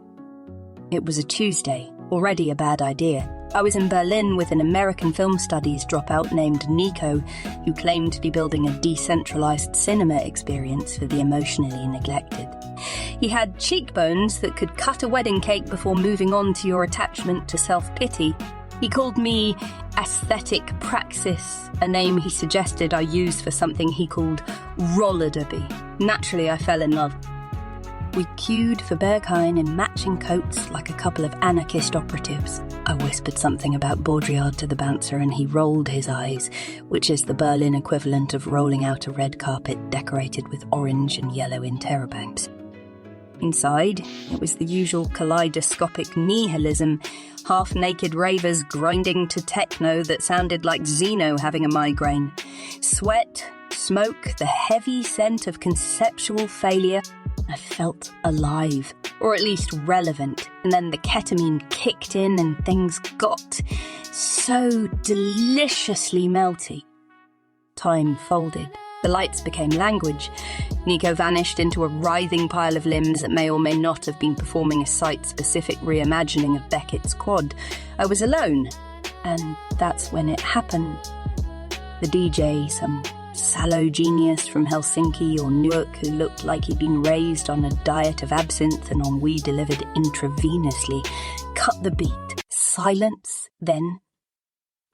It was a Tuesday, already a bad idea. I was in Berlin with an American film studies dropout named Nico, who claimed to be building a decentralized cinema experience for the emotionally neglected. He had cheekbones that could cut a wedding cake before moving on to your attachment to self-pity. He called me aesthetic praxis, a name he suggested I use for something he called roller derby. Naturally, I fell in love. We queued for Berghain in matching coats like a couple of anarchist operatives. I whispered something about Baudrillard to the bouncer and he rolled his eyes, which is the Berlin equivalent of rolling out a red carpet decorated with orange and yellow interrobangs. Inside, it was the usual kaleidoscopic nihilism, half-naked ravers grinding to techno that sounded like Zeno having a migraine. Sweat, smoke, the heavy scent of conceptual failure. I felt alive, or at least relevant, and then the ketamine kicked in and things got so deliciously melty. Time folded. The lights became language. Nico vanished into a writhing pile of limbs that may or may not have been performing a site-specific reimagining of Beckett's quad. I was alone, and that's when it happened. The DJ, some sallow genius from Helsinki or Newark who looked like he'd been raised on a diet of absinthe and ennui delivered intravenously, cut the beat. Silence, then,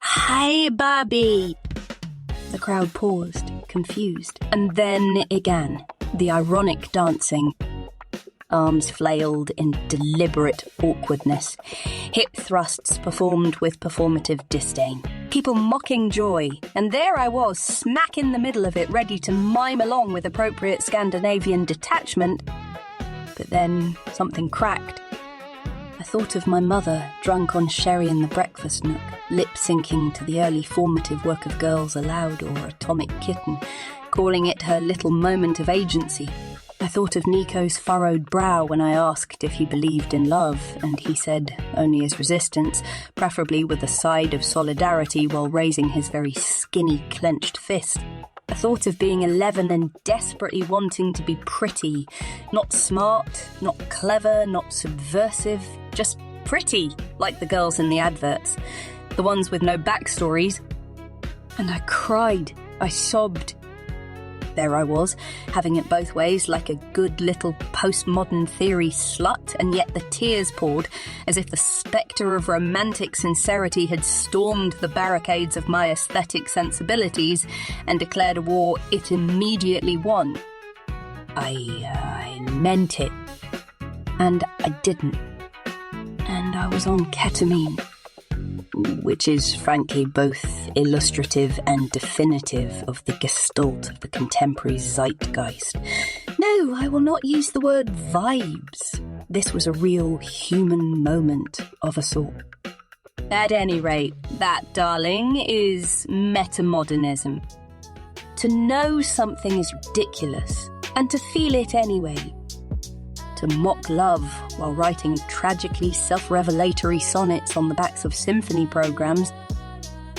"Hey, Barbie!" The crowd paused, confused, and then it began, the ironic dancing. Arms flailed in deliberate awkwardness. Hip thrusts performed with performative disdain. People mocking joy, and there I was, smack in the middle of it, ready to mime along with appropriate Scandinavian detachment. But then something cracked. I thought of my mother, drunk on sherry in the breakfast nook, lip-syncing to the early formative work of Girls Aloud or Atomic Kitten, calling it her little moment of agency. I thought of Nico's furrowed brow when I asked if he believed in love, and he said only as resistance, preferably with a side of solidarity while raising his very skinny, clenched fist. I thought of being 11 and desperately wanting to be pretty, not smart, not clever, not subversive, just pretty, like the girls in the adverts, the ones with no backstories. And I cried, I sobbed. There I was, having it both ways like a good little postmodern theory slut, and yet the tears poured as if the spectre of romantic sincerity had stormed the barricades of my aesthetic sensibilities and declared a war it immediately won. I meant it. And I didn't. And I was on ketamine, which is frankly both illustrative and definitive of the gestalt of the contemporary zeitgeist. No, I will not use the word vibes. This was a real human moment of a sort. At any rate, that, darling, is metamodernism. To know something is ridiculous, and to feel it anyway. To mock love while writing tragically self-revelatory sonnets on the backs of symphony programs.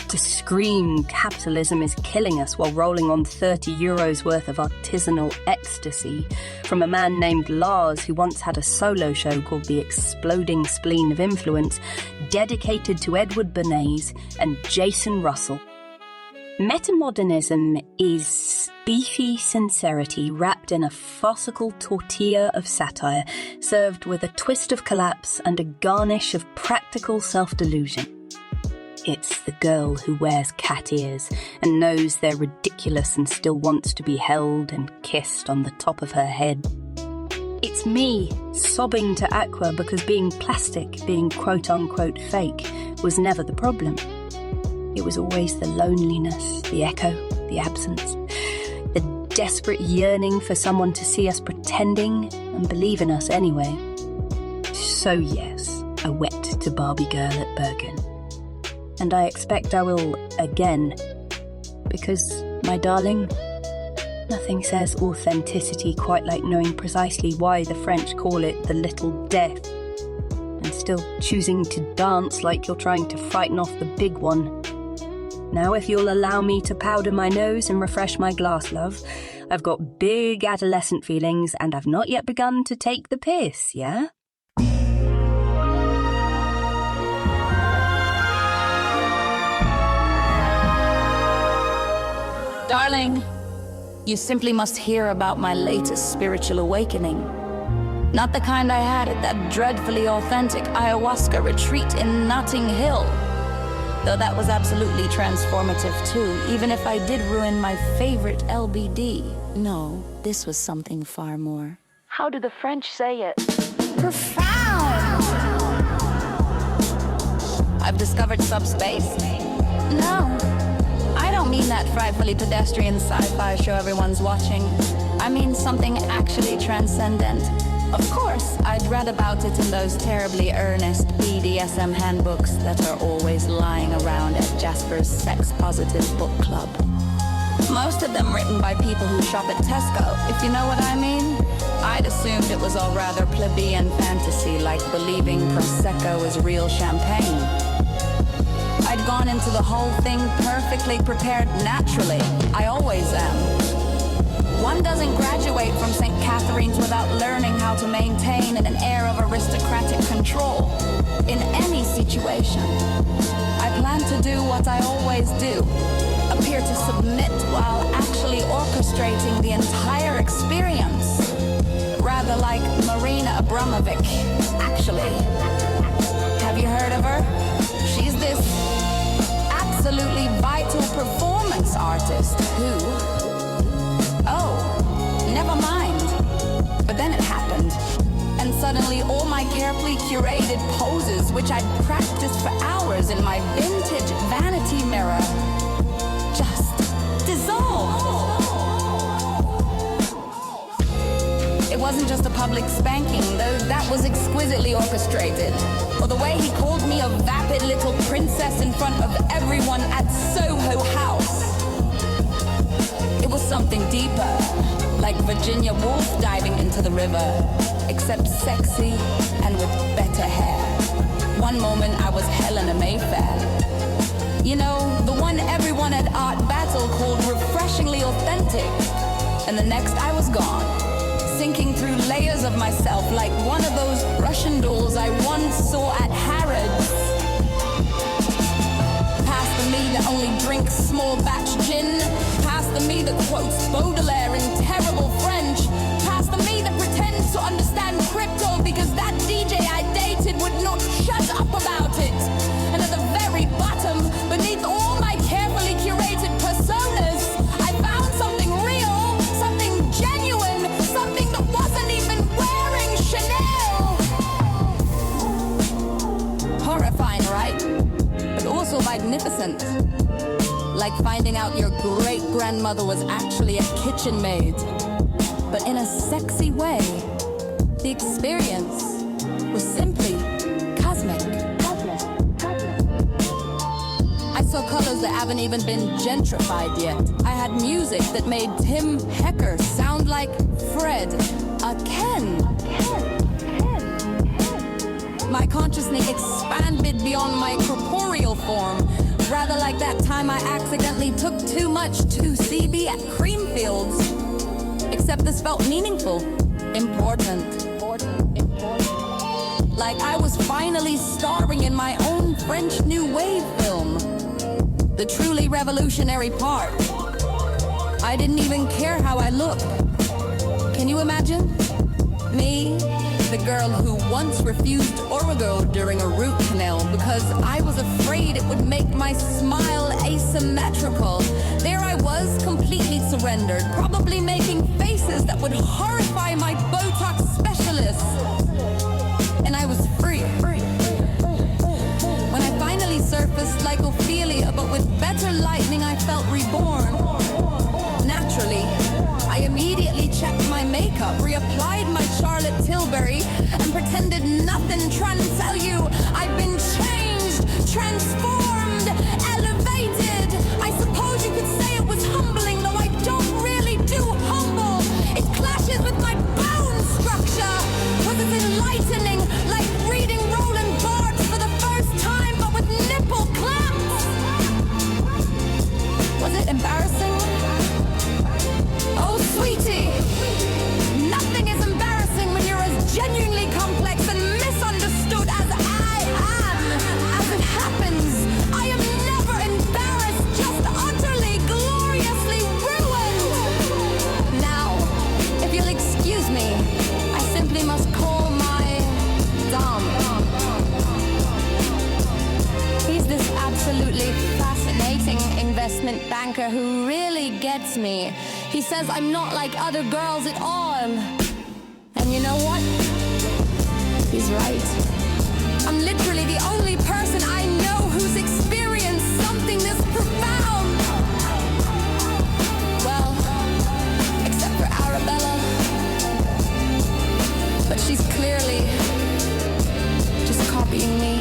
To scream capitalism is killing us while rolling on €30 worth of artisanal ecstasy from a man named Lars who once had a solo show called The Exploding Spleen of Influence, dedicated to Edward Bernays and Jason Russell. Metamodernism is beefy sincerity wrapped in a farcical tortilla of satire, served with a twist of collapse and a garnish of practical self-delusion. It's the girl who wears cat ears and knows they're ridiculous and still wants to be held and kissed on the top of her head. It's me, sobbing to Aqua because being plastic, being quote-unquote fake, was never the problem. It was always the loneliness, the echo, the absence, the desperate yearning for someone to see us pretending and believe in us anyway. So yes, I wept to Barbie Girl at Berghain. And I expect I will again, because, my darling, nothing says authenticity quite like knowing precisely why the French call it the little death, and still choosing to dance like you're trying to frighten off the big one. Now, if you'll allow me to powder my nose and refresh my glass, love, I've got big adolescent feelings and I've not yet begun to take the piss, yeah? Darling, you simply must hear about my latest spiritual awakening. Not the kind I had at that dreadfully authentic ayahuasca retreat in Notting Hill. Though that was absolutely transformative too, even if I did ruin my favorite LBD. No, this was something far more. How do the French say it? Profound! I've discovered subspace. No, I don't mean that frightfully pedestrian sci-fi show everyone's watching. I mean something actually transcendent. Of course, I'd read about it in those terribly earnest BDSM handbooks that are always lying around at Jasper's sex-positive book club. Most of them written by people who shop at Tesco, if you know what I mean. I'd assumed it was all rather plebeian fantasy, like believing Prosecco is real champagne. I'd gone into the whole thing perfectly prepared naturally. I always am. One doesn't graduate from St. Catherine's without learning how to maintain an air of aristocratic control in any situation. I plan to do what I always do, appear to submit while actually orchestrating the entire experience. Rather like Marina Abramovic, actually. Have you heard of her? She's this absolutely vital performance artist who... Oh, never mind. But then it happened. And suddenly all my carefully curated poses, which I'd practiced for hours in my vintage vanity mirror, just dissolved. It wasn't just a public spanking, though that was exquisitely orchestrated. Or the way he called me a vapid little princess in front of everyone at Soho House. It was something deeper, like Virginia Woolf diving into the river, except sexy and with better hair. One moment I was Helena Mayfair. You know, the one everyone at Art Battle called refreshingly authentic. And the next I was gone, sinking through layers of myself like one of those Russian dolls I once saw at Harrods. Past the me that only drinks small batch gin, past the me that quotes Baudelaire in terrible French, past the me that pretends to understand crypto because that DJ I dated would not shut up about it. And at the very bottom, beneath all my carefully curated personas, I found something real, something genuine, something that wasn't even wearing Chanel. Horrifying, right? But also magnificent. Like finding out your great-grandmother was actually a kitchen maid. But in a sexy way. The experience saw colors that haven't even been gentrified yet. I had music that made Tim Hecker sound like Fred, a Ken. My consciousness expanded beyond my corporeal form, rather like that time I accidentally took too much 2CB at Creamfields. Except this felt meaningful, important. Like I was finally starring in my own French New Wave film. The truly revolutionary part. I didn't even care how I looked. Can you imagine? Me, the girl who once refused Origo during a root canal because I was afraid it would make my smile asymmetrical. There I was, completely surrendered, probably making faces that would horrify my Botox specialist. And I was free. When I finally surfaced like Ophelia, but with better lightning, I felt reborn. Naturally, I immediately checked my makeup, reapplied my Charlotte Tilbury, and pretended nothing. Trying to tell you I've been changed, transformed, elevated. I suppose you could say it was humbling, though I don't really do humble. It clashes with my bone structure. Was it enlightening, like reading Roland Barthes for the first time, but with nipple clamps? Was it embarrassing? Oh, sweetie, nothing is embarrassing when you're as genuinely complex and misunderstood as I am. As it happens, I am never embarrassed, just utterly, gloriously ruined. Now, if you'll excuse me, I simply must call my Dom. He's this absolutely fascinating investment banker who really gets me. He says I'm not like other girls at all. And you know what? He's right. I'm literally the only person I know who's experienced something this profound. Well, except for Arabella. But she's clearly just copying me.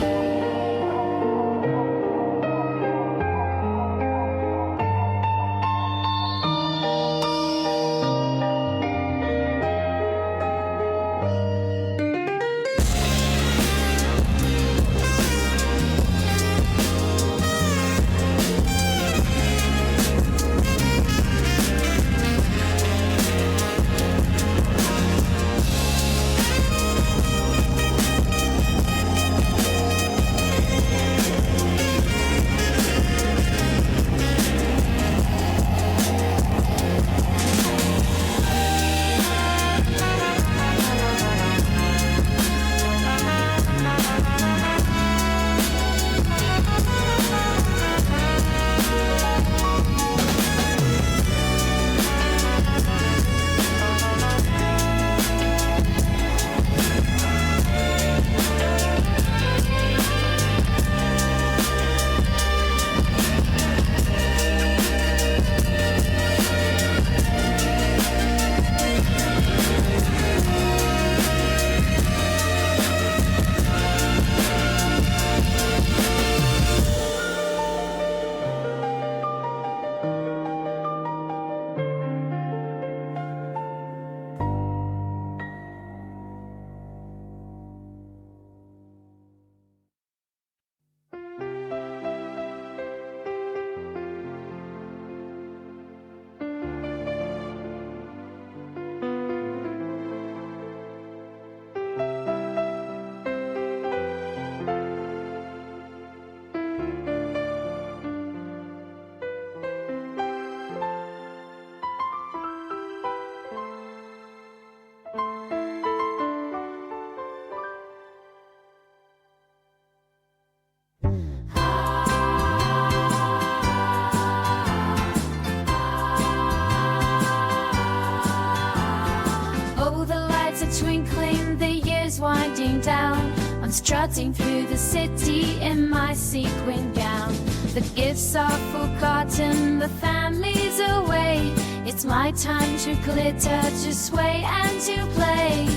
Twinkling, the years winding down. I'm strutting through the city in my sequin gown. The gifts are forgotten, the family's away. It's my time to glitter, to sway and to play.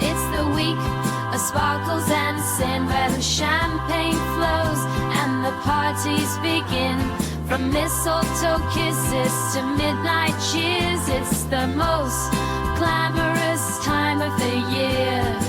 It's the week of sparkles and sin, where the champagne flows and the parties begin. From mistletoe kisses to midnight cheers, it's the most glamorous time of the year.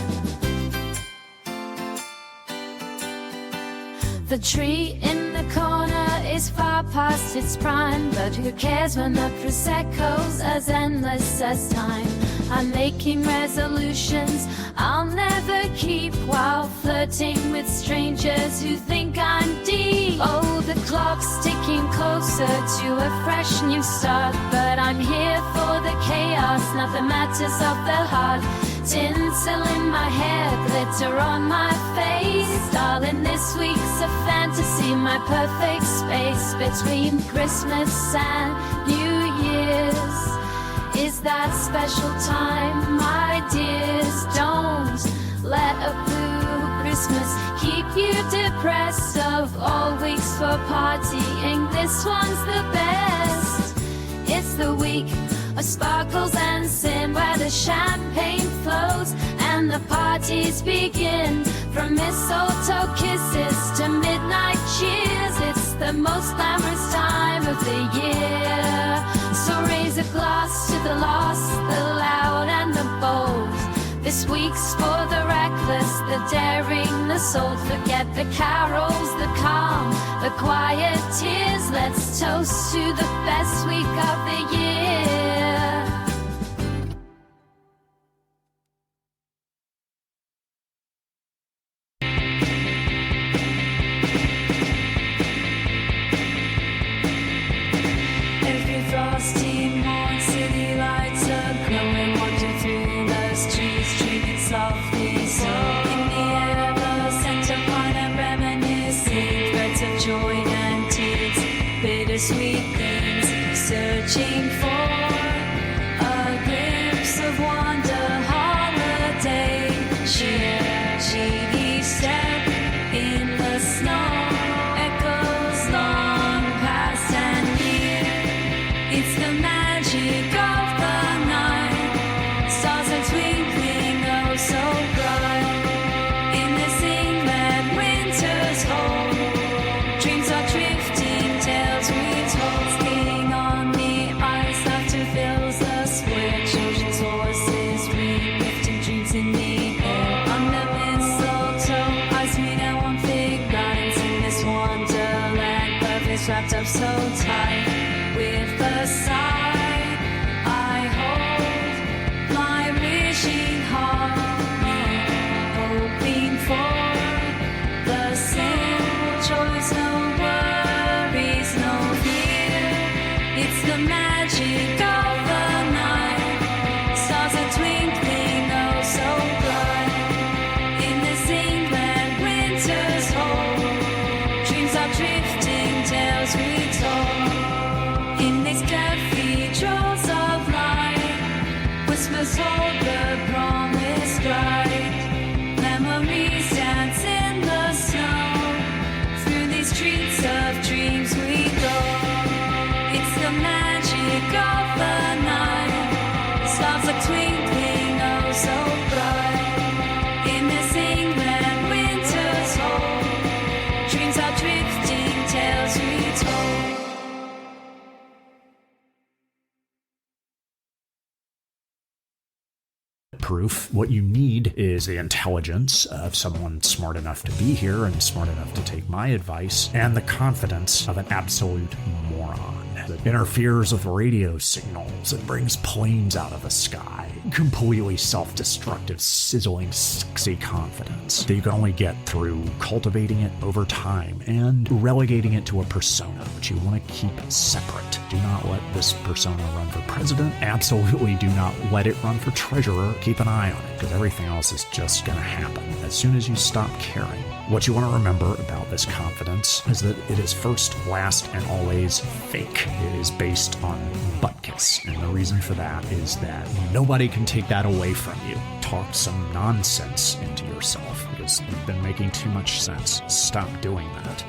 The tree in the corner is far past its prime, but who cares when the Prosecco's as endless as time? I'm making resolutions I'll never keep, while flirting with strangers who think I'm deep. Oh, the clock's ticking closer to a fresh new start, but I'm here for the chaos, not the matters of the heart. Tinsel in my hair, glitter on my face. Darling, this week's a fantasy, my perfect space between Christmas and New Year's is that special time, my dears. Don't let a blue Christmas keep you depressed. Of all weeks for partying, this one's the best. It's the week of sparkles and sin, where the champagne flows and the parties begin. From mistletoe kisses to midnight cheers, it's the most glamorous time of the year. So raise a glass to the lost, the loud and the bold. This week's for the reckless, the daring, the sold. Forget the carols, the calm, the quiet tears. Let's toast to the best week of the year. Sweet things, searching for a glimpse of wonder, holiday cheer. She step in the snow, echoes long past and near. It's the magic of the night, stars are twinkling oh so bright. In this England winter's hold, dreams are drifting, tales we skiing on the ice after fills the square. Children's horses ring, lifting dreams in the air. Under mistletoe, ice made out one fig lines in this wonderland. Love is wrapped up so tight. With a sigh, I hold my wishing heart, hoping for the simple choice. No worries, no fear. It's the magic of the night. Stars are twinkling oh so bright. In this England winter's hold, dreams are drifting, tales retold. In these cathedrals of light, whispers hold the promise bright. Memories dance in the snow. Through these streets of dreams we go. It's the magic of the night. Stars are twinkling oh so bright. In this England winter's hold, dreams are drifting, tales retold. Proof. What you need is the intelligence of someone smart enough to be here and smart enough to take my advice, and the confidence of an absolute moron that interferes with radio signals and brings planes out of the sky. Completely self-destructive, sizzling, sexy confidence that you can only get through cultivating it over time and relegating it to a persona, which you want to keep separate. Do not let this persona run for president. Absolutely do not let it run for treasurer. Keep an eye on it, because everything else is just going to happen as soon as you stop caring. What you want to remember about this confidence is that it is first, last, and always fake. It is based on butt kiss, and the reason for that is that nobody can take that away from you. Talk some nonsense into yourself, because you've been making too much sense. Stop doing that.